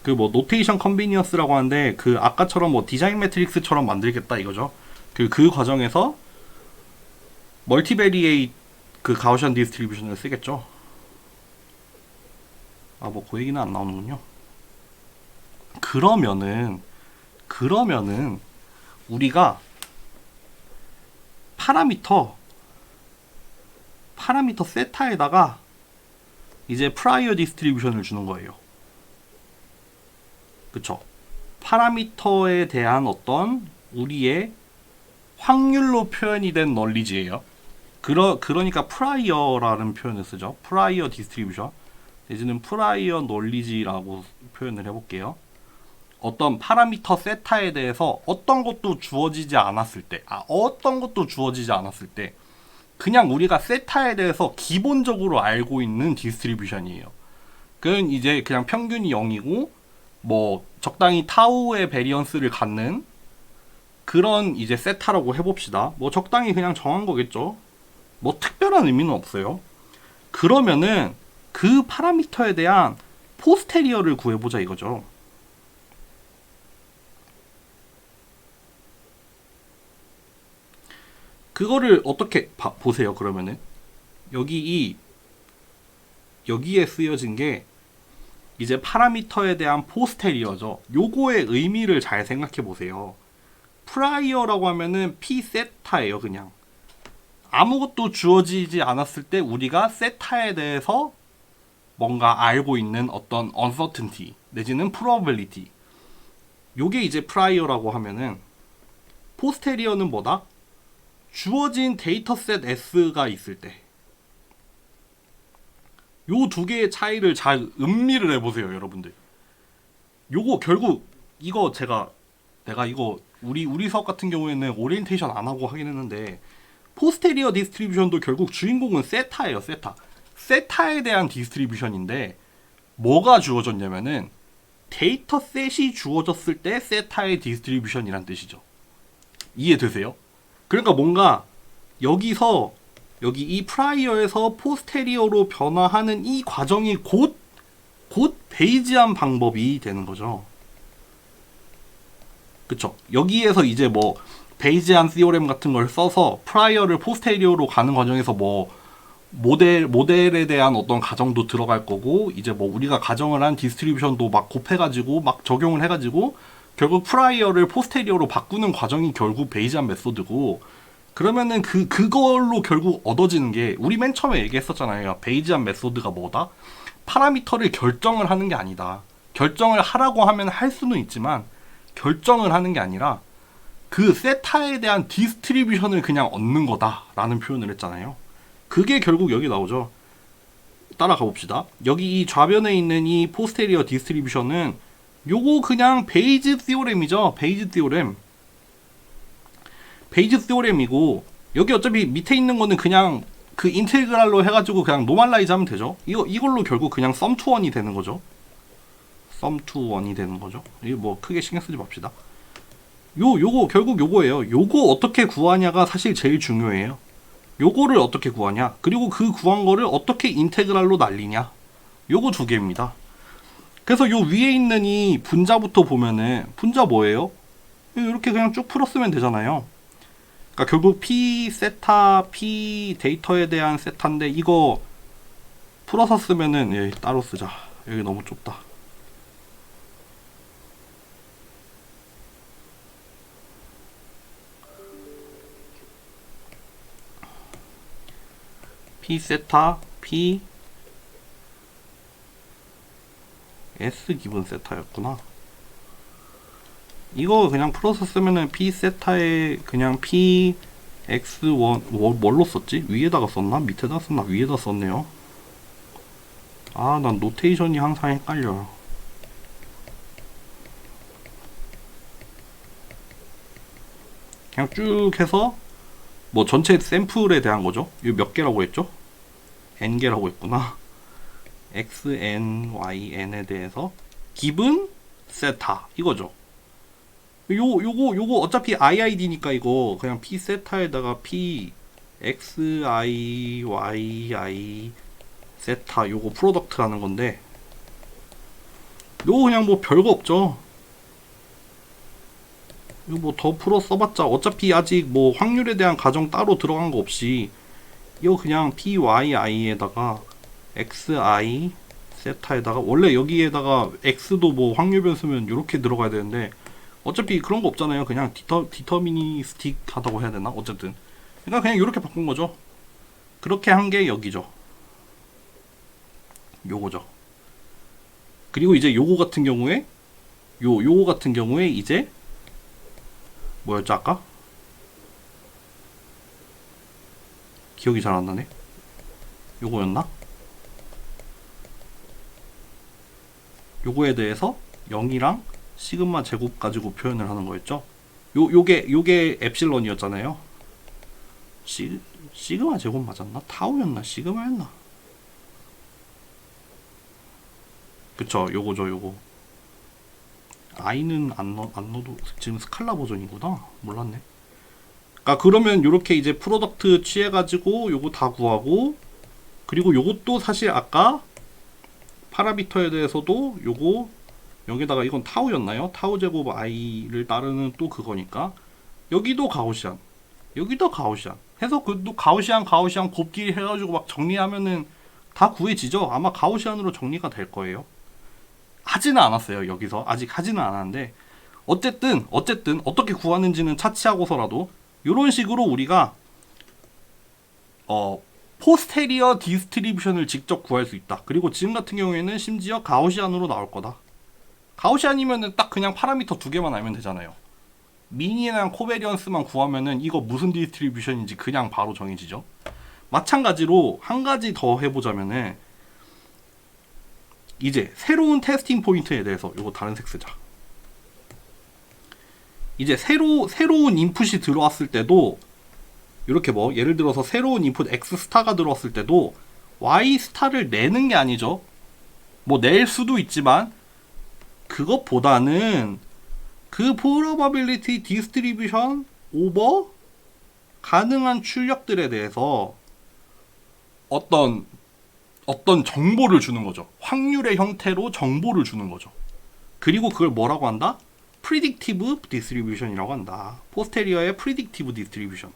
[SPEAKER 1] 그 뭐 노테이션 컨비니언스라고 하는데, 그 아까처럼 뭐 디자인 매트릭스처럼 만들겠다 이거죠. 그 과정에서 멀티베리에이트 그 가우시안 디스트리뷰션을 쓰겠죠. 뭐 그 얘기는 안 나오는군요. 그러면은 우리가 파라미터 세타에다가 이제 프라이어 디스트리뷰션을 주는 거예요. 그쵸? 파라미터에 대한 어떤 우리의 확률로 표현이 된 널리지예요. 그러니까 프라이어라는 표현을 쓰죠. 프라이어 디스트리뷰션. 이제는 프라이어 널리지라고 표현을 해볼게요. 어떤 파라미터 세타에 대해서 어떤 것도 주어지지 않았을 때, 그냥 우리가 세타에 대해서 기본적으로 알고 있는 디스트리뷰션이에요. 그건 이제 그냥 평균이 0이고, 뭐 적당히 타우의 베리언스를 갖는 그런 이제 세타라고 해봅시다. 뭐 적당히 그냥 정한 거겠죠. 뭐 특별한 의미는 없어요. 그러면은 그 파라미터에 대한 포스테리어를 구해보자 이거죠. 그거를 어떻게 보세요. 그러면은 여기에 쓰여진 게 이제 파라미터에 대한 포스테리어죠. 요거의 의미를 잘 생각해 보세요. 프라이어라고 하면은 p 세타예요. 그냥 아무것도 주어지지 않았을 때 우리가 세타에 대해서 뭔가 알고 있는 어떤 uncertainty 내지는 probability, 요게 이제 프라이어라고 하면은, 포스테리어는 뭐다? 주어진 데이터셋 S가 있을 때. 요 두 개의 차이를 잘 음미를 해보세요, 여러분들. 요거 결국 이거 내가 이거 우리 수업 같은 경우에는 오리엔테이션 안 하고 하긴 했는데, 포스테리어 디스트리뷰션도 결국 주인공은 세타예요. 세타에 대한 디스트리뷰션인데 뭐가 주어졌냐면은 데이터셋이 주어졌을 때 세타의 디스트리뷰션이란 뜻이죠. 이해되세요? 그러니까 뭔가 여기 이 프라이어에서 포스테리어로 변화하는 이 과정이 곧 베이지안 방법이 되는 거죠. 그쵸? 여기에서 이제 뭐 베이지안 시오렘 같은 걸 써서 프라이어를 포스테리어로 가는 과정에서 뭐 모델에 대한 어떤 가정도 들어갈 거고, 이제 뭐 우리가 가정을 한 디스트리뷰션도 막 곱해가지고 막 적용을 해가지고 결국 프라이어를 포스테리어로 바꾸는 과정이 결국 베이지안 메소드고, 그러면은 그걸로 결국 얻어지는 게 우리 맨 처음에 얘기했었잖아요. 베이지안 메소드가 뭐다? 파라미터를 결정을 하는 게 아니다. 결정을 하라고 하면 할 수는 있지만 결정을 하는 게 아니라 그 세타에 대한 디스트리뷰션을 그냥 얻는 거다라는 표현을 했잖아요. 그게 결국 여기 나오죠. 따라가 봅시다. 여기 이 좌변에 있는 이 포스테리어 디스트리뷰션은 요거 그냥 베이지 시오렘이죠. 베이지 시오렘이고, 여기 어차피 밑에 있는 거는 그냥 그 인테그랄로 해가지고 그냥 노멀라이즈 하면 되죠. 이걸로 결국 그냥 썸 투 원이 되는 거죠. 썸 투 원이 되는 거죠. 이거 뭐 크게 신경 쓰지 맙시다. 요거 결국 요거예요. 요거 어떻게 구하냐가 사실 제일 중요해요. 요거를 어떻게 구하냐, 그리고 그 구한 거를 어떻게 인테그랄로 날리냐, 요거 두 개입니다. 그래서 요 위에 있는 이 분자부터 보면은, 분자 뭐예요? 이렇게 그냥 쭉 풀었으면 되잖아요. 그러니까 결국 P 세타, P 데이터에 대한 세타인데, 이거 풀어서 쓰면은, 예, 따로 쓰자. 여기 너무 좁다. P 세타, P S 기본 세타였구나. 이거 그냥 풀어서 쓰면은 P 세타에 그냥 P X1 뭘로 썼지? 위에다가 썼나? 밑에다 썼나? 위에다 썼네요. 아, 난 노테이션이 항상 헷갈려요. 그냥 쭉 해서 뭐 전체 샘플에 대한 거죠. 이거 몇 개라고 했죠? n개라고 했구나. x, n, y, n에 대해서 기분 세타 이거죠. 요거 어차피 iid니까 이거 그냥 p 세타에다가 p x, i, y, i 세타 요거 프로덕트 하는 건데, 요거 그냥 뭐 별거 없죠. 이거 뭐 더 풀어 써봤자 어차피 아직 뭐 확률에 대한 가정 따로 들어간 거 없이 이거 그냥 PYI에다가 XI 세타에다가, 원래 여기에다가 X도 뭐 확률 변수면 이렇게 들어가야 되는데 어차피 그런 거 없잖아요. 그냥 디터미니스틱 하다고 해야 되나? 어쨌든 그러니까 그냥 이렇게 바꾼 거죠. 그렇게 한 게 여기죠. 요거죠. 그리고 이제 요거 같은 경우에 요거 같은 경우에 이제 뭐였죠 아까? 기억이 잘 안 나네. 요거였나? 요거에 대해서 0이랑 시그마 제곱 가지고 표현을 하는 거였죠. 요게 엡실론이었잖아요. 시그마 제곱 맞았나? 타우였나? 시그마였나? 그쵸, 요거죠, 요거. i는 안 넣어도 지금 스칼라 버전이구나. 몰랐네. 그러니까 그러면 요렇게 이제 프로덕트 취해가지고 요거 다 구하고, 그리고 요것도 사실 아까 파라미터에 대해서도 요거 여기다가 이건 타우였나요? 타우 제곱 i를 따르는 또 그거니까 여기도 가우시안, 여기도 가우시안 해서 그또 가우시안 곱길이 해가지고 막 정리하면은 다 구해지죠. 아마 가우시안으로 정리가 될 거예요. 하지는 않았어요. 여기서 아직 하지는 않았는데 어쨌든 어떻게 구하는지는 차치하고서라도 이런 식으로 우리가 포스테리어 디스트리뷰션을 직접 구할 수 있다. 그리고 지금 같은 경우에는 심지어 가우시안으로 나올 거다. 가우시안이면은 딱 그냥 파라미터 두 개만 알면 되잖아요. 미니랑 코베리언스만 구하면은 이거 무슨 디스트리뷰션인지 그냥 바로 정해지죠. 마찬가지로 한 가지 더 해보자면은 이제 새로운 테스팅 포인트에 대해서 이거 다른 색 쓰자. 이제 새로운 인풋이 들어왔을 때도 이렇게 뭐 예를 들어서 새로운 인풋 X 스타가 들어왔을 때도 Y 스타를 내는 게 아니죠. 뭐 낼 수도 있지만 그것보다는 그 probability distribution over 가능한 출력들에 대해서 어떤 정보를 주는 거죠. 확률의 형태로 정보를 주는 거죠. 그리고 그걸 뭐라고 한다? predictive distribution이라고 한다. 포스테리어의 predictive distribution.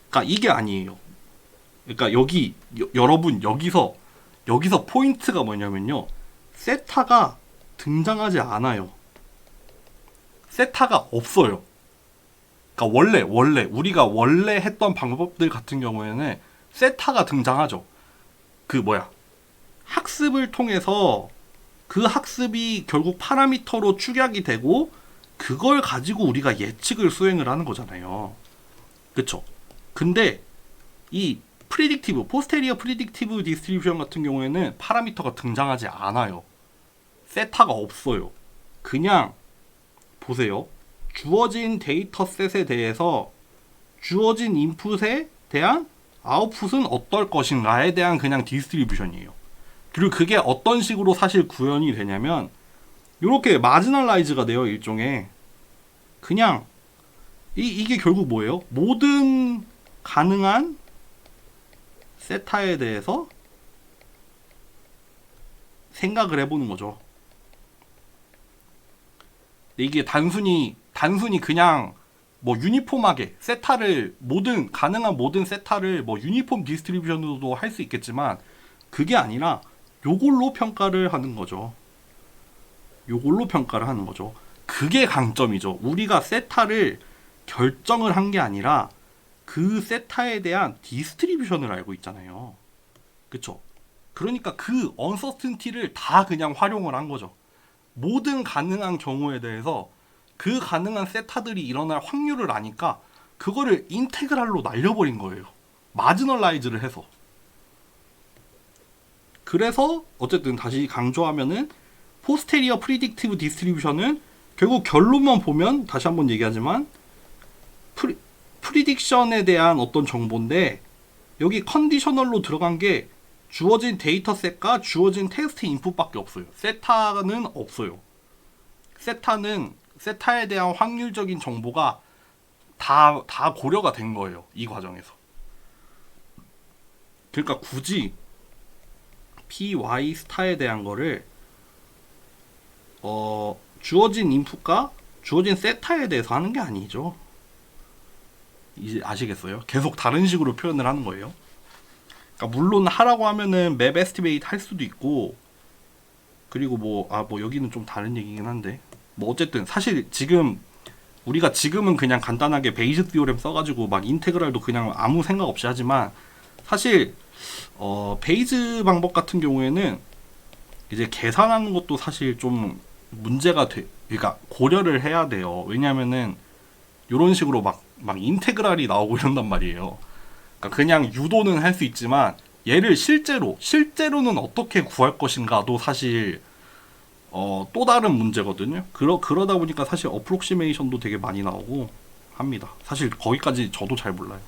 [SPEAKER 1] 그러니까 이게 아니에요. 그러니까 여러분 여기서 포인트가 뭐냐면요. 세타가 등장하지 않아요. 세타가 없어요. 그러니까 원래 우리가 원래 했던 방법들 같은 경우에는 세타가 등장하죠. 학습을 통해서 그 학습이 결국 파라미터로 축약이 되고 그걸 가지고 우리가 예측을 수행을 하는 거잖아요. 그쵸? 근데 이 포스테리어 프리딕티브 디스트리뷰션 같은 경우에는 파라미터가 등장하지 않아요. 세타가 없어요. 그냥 보세요. 주어진 데이터셋에 대해서 주어진 인풋에 대한 아웃풋은 어떨 것인가에 대한 그냥 디스트리뷰션이에요. 그리고 그게 어떤 식으로 사실 구현이 되냐면 이렇게 마지널라이즈가 돼요. 일종의 그냥 이게 결국 뭐예요? 모든 가능한 세타에 대해서 생각을 해보는 거죠. 이게 단순히 그냥 뭐 유니폼하게 세타를 가능한 모든 세타를 뭐 유니폼 디스트리뷰션으로도 할 수 있겠지만 그게 아니라 요걸로 평가를 하는 거죠. 그게 강점이죠. 우리가 세타를 결정을 한 게 아니라 그 세타에 대한 디스트리뷰션을 알고 있잖아요. 그쵸? 그러니까 그 언서튼티를 다 그냥 활용을 한 거죠. 모든 가능한 경우에 대해서 그 가능한 세타들이 일어날 확률을 아니까 그거를 인테그랄로 날려버린 거예요. 마지널라이즈를 해서. 그래서 어쨌든 다시 강조하면은 포스테리어 프리딕티브 디스트리뷰션은 결국 결론만 보면 다시 한번 얘기하지만 프리딕션에 대한 어떤 정보인데 여기 컨디셔널로 들어간 게 주어진 데이터셋과 주어진 테스트 인풋밖에 없어요. 세타는 없어요. 세타에 대한 확률적인 정보가 다 고려가 된 거예요. 이 과정에서. 그러니까 굳이 PY 스타에 대한 거를 주어진 인풋과 주어진 세타에 대해서 하는 게 아니죠. 이제 아시겠어요? 계속 다른 식으로 표현을 하는 거예요. 그러니까 물론 하라고 하면은 맵 에스티메이트 할 수도 있고 그리고 뭐 여기는 좀 다른 얘기긴 한데 뭐 어쨌든 사실 지금은 그냥 간단하게 베이즈 티오렘 써가지고 막 인테그랄도 그냥 아무 생각 없이 하지만 사실 베이즈 방법 같은 경우에는 이제 계산하는 것도 사실 좀 문제가 그러니까 고려를 해야 돼요. 왜냐면은 이런 식으로 막 인테그랄이 나오고 이런단 말이에요. 그러니까 그냥 유도는 할 수 있지만 얘를 실제로는 어떻게 구할 것인가도 사실 또 다른 문제거든요. 그러다 보니까 사실 어프록시메이션도 되게 많이 나오고 합니다. 사실 거기까지 저도 잘 몰라요.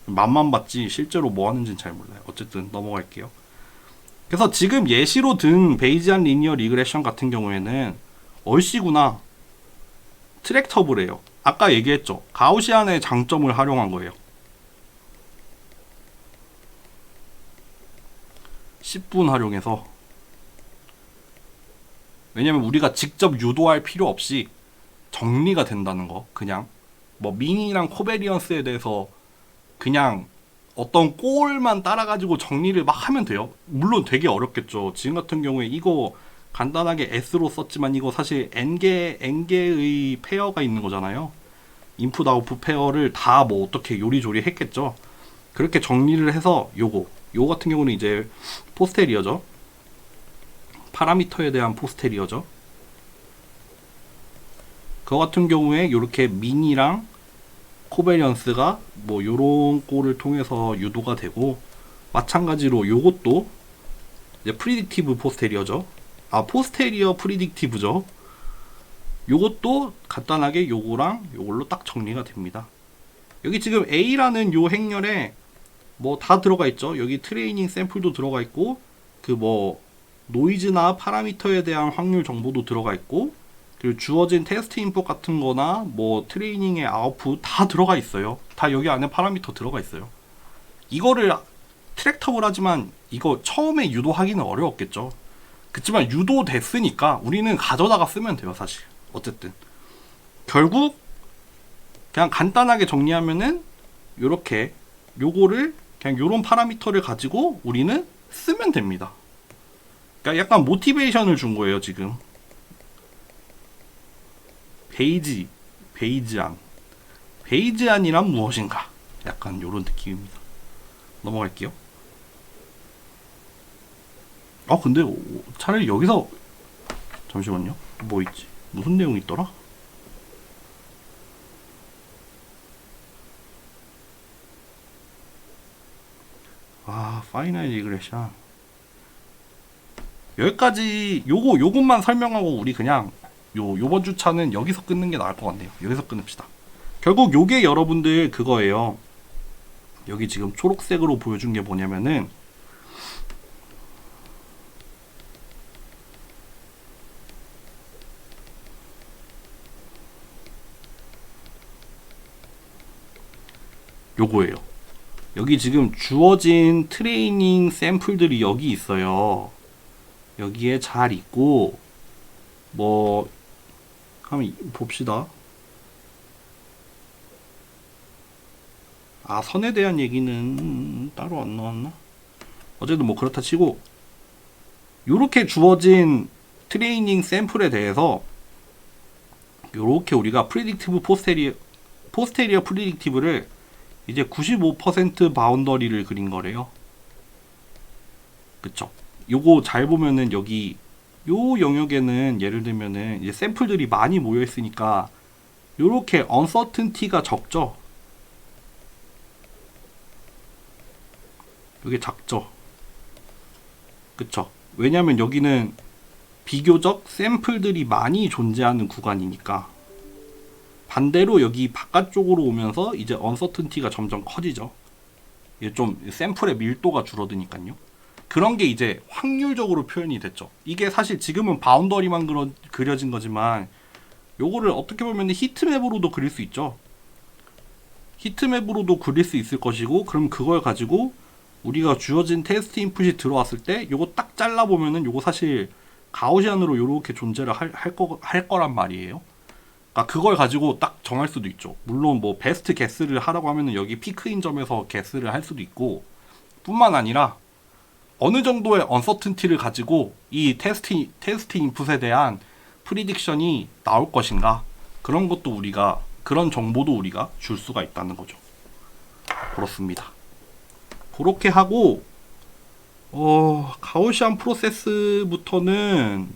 [SPEAKER 1] 맛만 봤지 실제로 뭐 하는지는 잘 몰라요. 어쨌든 넘어갈게요. 그래서 지금 예시로 든 베이지안 리니어 리그레션 같은 경우에는 얼씨구나 트랙터블이에요. 아까 얘기했죠. 가우시안의 장점을 활용한 거예요. 10분 활용해서 왜냐면 우리가 직접 유도할 필요 없이 정리가 된다는 거 그냥 뭐 민이랑 코베리언스에 대해서 그냥 어떤 꼴만 따라가지고 정리를 막 하면 돼요. 물론 되게 어렵겠죠. 지금 같은 경우에 이거 간단하게 S로 썼지만 이거 사실 N개의 페어가 있는 거잖아요. 인풋 아웃풋 페어를 다 뭐 어떻게 요리조리 했겠죠. 그렇게 정리를 해서 요거 같은 경우는 이제 포스테리어죠. 파라미터에 대한 포스테리어죠. 그 같은 경우에 이렇게 민이랑 코베리언스가 뭐 요런 꼴을 통해서 유도가 되고, 마찬가지로 요것도 이제 프리딕티브 포스테리어죠. 포스테리어 프리딕티브죠. 요것도 간단하게 요거랑 요걸로 딱 정리가 됩니다. 여기 지금 A라는 요 행렬에 뭐 다 들어가 있죠. 여기 트레이닝 샘플도 들어가 있고, 그 뭐 노이즈나 파라미터에 대한 확률 정보도 들어가 있고, 그리고 주어진 테스트 인풋 같은 거나 뭐 트레이닝의 아웃풋 다 들어가 있어요. 다 여기 안에 파라미터 들어가 있어요. 이거를 트랙터블 하지만 이거 처음에 유도하기는 어려웠겠죠. 그렇지만 유도됐으니까 우리는 가져다가 쓰면 돼요. 사실 어쨌든 결국 그냥 간단하게 정리하면은 요렇게 요거를 그냥 요런 파라미터를 가지고 우리는 쓰면 됩니다. 그러니까 약간 모티베이션을 준 거예요. 지금 베이지안이란 무엇인가? 약간 요런 느낌입니다. 넘어갈게요. 근데 차라리 여기서 잠시만요. 뭐 있지? 무슨 내용이 있더라? 파이나일 리그레션. 여기까지 요것만 설명하고 우리 그냥 요번 주차는 여기서 끊는 게 나을 것 같네요. 여기서 끊읍시다. 결국 요게 여러분들 그거예요. 여기 지금 초록색으로 보여준 게 뭐냐면은 요거예요. 여기 지금 주어진 트레이닝 샘플들이 여기 있어요. 여기에 잘 있고, 뭐 한번 봅시다. 선에 대한 얘기는 따로 안 나왔나? 어쨌든 뭐 그렇다 치고, 요렇게 주어진 트레이닝 샘플에 대해서 요렇게 우리가 프리딕티브 포스테리어 프리딕티브를 이제 95% 바운더리를 그린 거래요. 그쵸? 요거 잘 보면은 여기 요 영역에는 예를 들면은 이제 샘플들이 많이 모여 있으니까 요렇게 uncertainty가 적죠. 이게 작죠. 그쵸? 왜냐면 여기는 비교적 샘플들이 많이 존재하는 구간이니까. 반대로 여기 바깥쪽으로 오면서 이제 uncertainty가 점점 커지죠. 이게 좀 샘플의 밀도가 줄어드니까요. 그런 게 이제 확률적으로 표현이 됐죠. 이게 사실 지금은 바운더리만 그려진 거지만 요거를 어떻게 보면 히트맵으로도 그릴 수 있죠. 히트맵으로도 그릴 수 있을 것이고, 그럼 그걸 가지고 우리가 주어진 테스트 인풋이 들어왔을 때 요거 딱 잘라보면은 요거 사실 가우시안으로 요렇게 존재를 할 거란 말이에요. 그러니까 그걸 가지고 딱 정할 수도 있죠. 물론 뭐 베스트 게스를 하라고 하면은 여기 피크인 점에서 게스를 할 수도 있고, 뿐만 아니라 어느 정도의 언서튼티를 가지고 이 테스트 인풋에 대한 프리딕션이 나올 것인가, 그런 정보도 우리가 줄 수가 있다는 거죠. 그렇습니다. 그렇게 하고 가우시안 프로세스부터는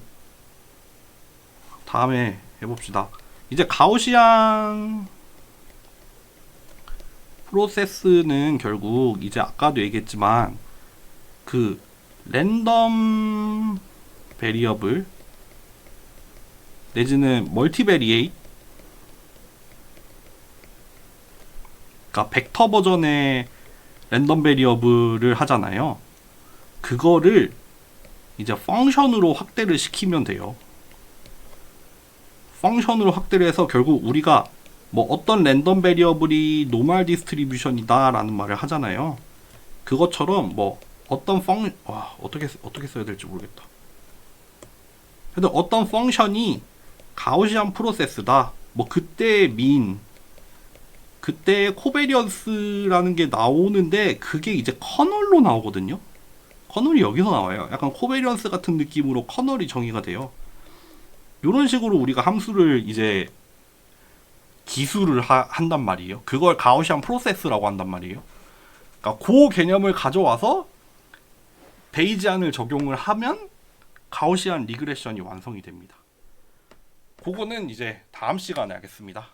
[SPEAKER 1] 다음에 해봅시다. 이제 가우시안 프로세스는 결국 이제 아까도 얘기했지만 그 랜덤 베리어블 내지는 멀티베리에이트, 그러니까 벡터 버전의 랜덤 베리어블을 하잖아요. 그거를 이제 펑션으로 확대를 시키면 돼요. 펑션으로 확대를 해서 결국 우리가 뭐 어떤 랜덤 베리어블이 노멀 디스트리뷰션이다 라는 말을 하잖아요. 그것처럼 뭐 어떤 어떻게 써야 될지 모르겠다. 근데 어떤 펑션이 가우시안 프로세스다, 뭐 그때의 민, 그때 코베리언스라는 게 나오는데 그게 이제 커널로 나오거든요. 커널이 여기서 나와요. 약간 코베리언스 같은 느낌으로 커널이 정의가 돼요. 이런 식으로 우리가 함수를 이제 기술을 한단 말이에요. 그걸 가우시안 프로세스라고 한단 말이에요. 그러니까 그 개념을 가져와서 베이지안을 적용을 하면 가우시안 리그레션이 완성이 됩니다. 그거는 이제 다음 시간에 하겠습니다.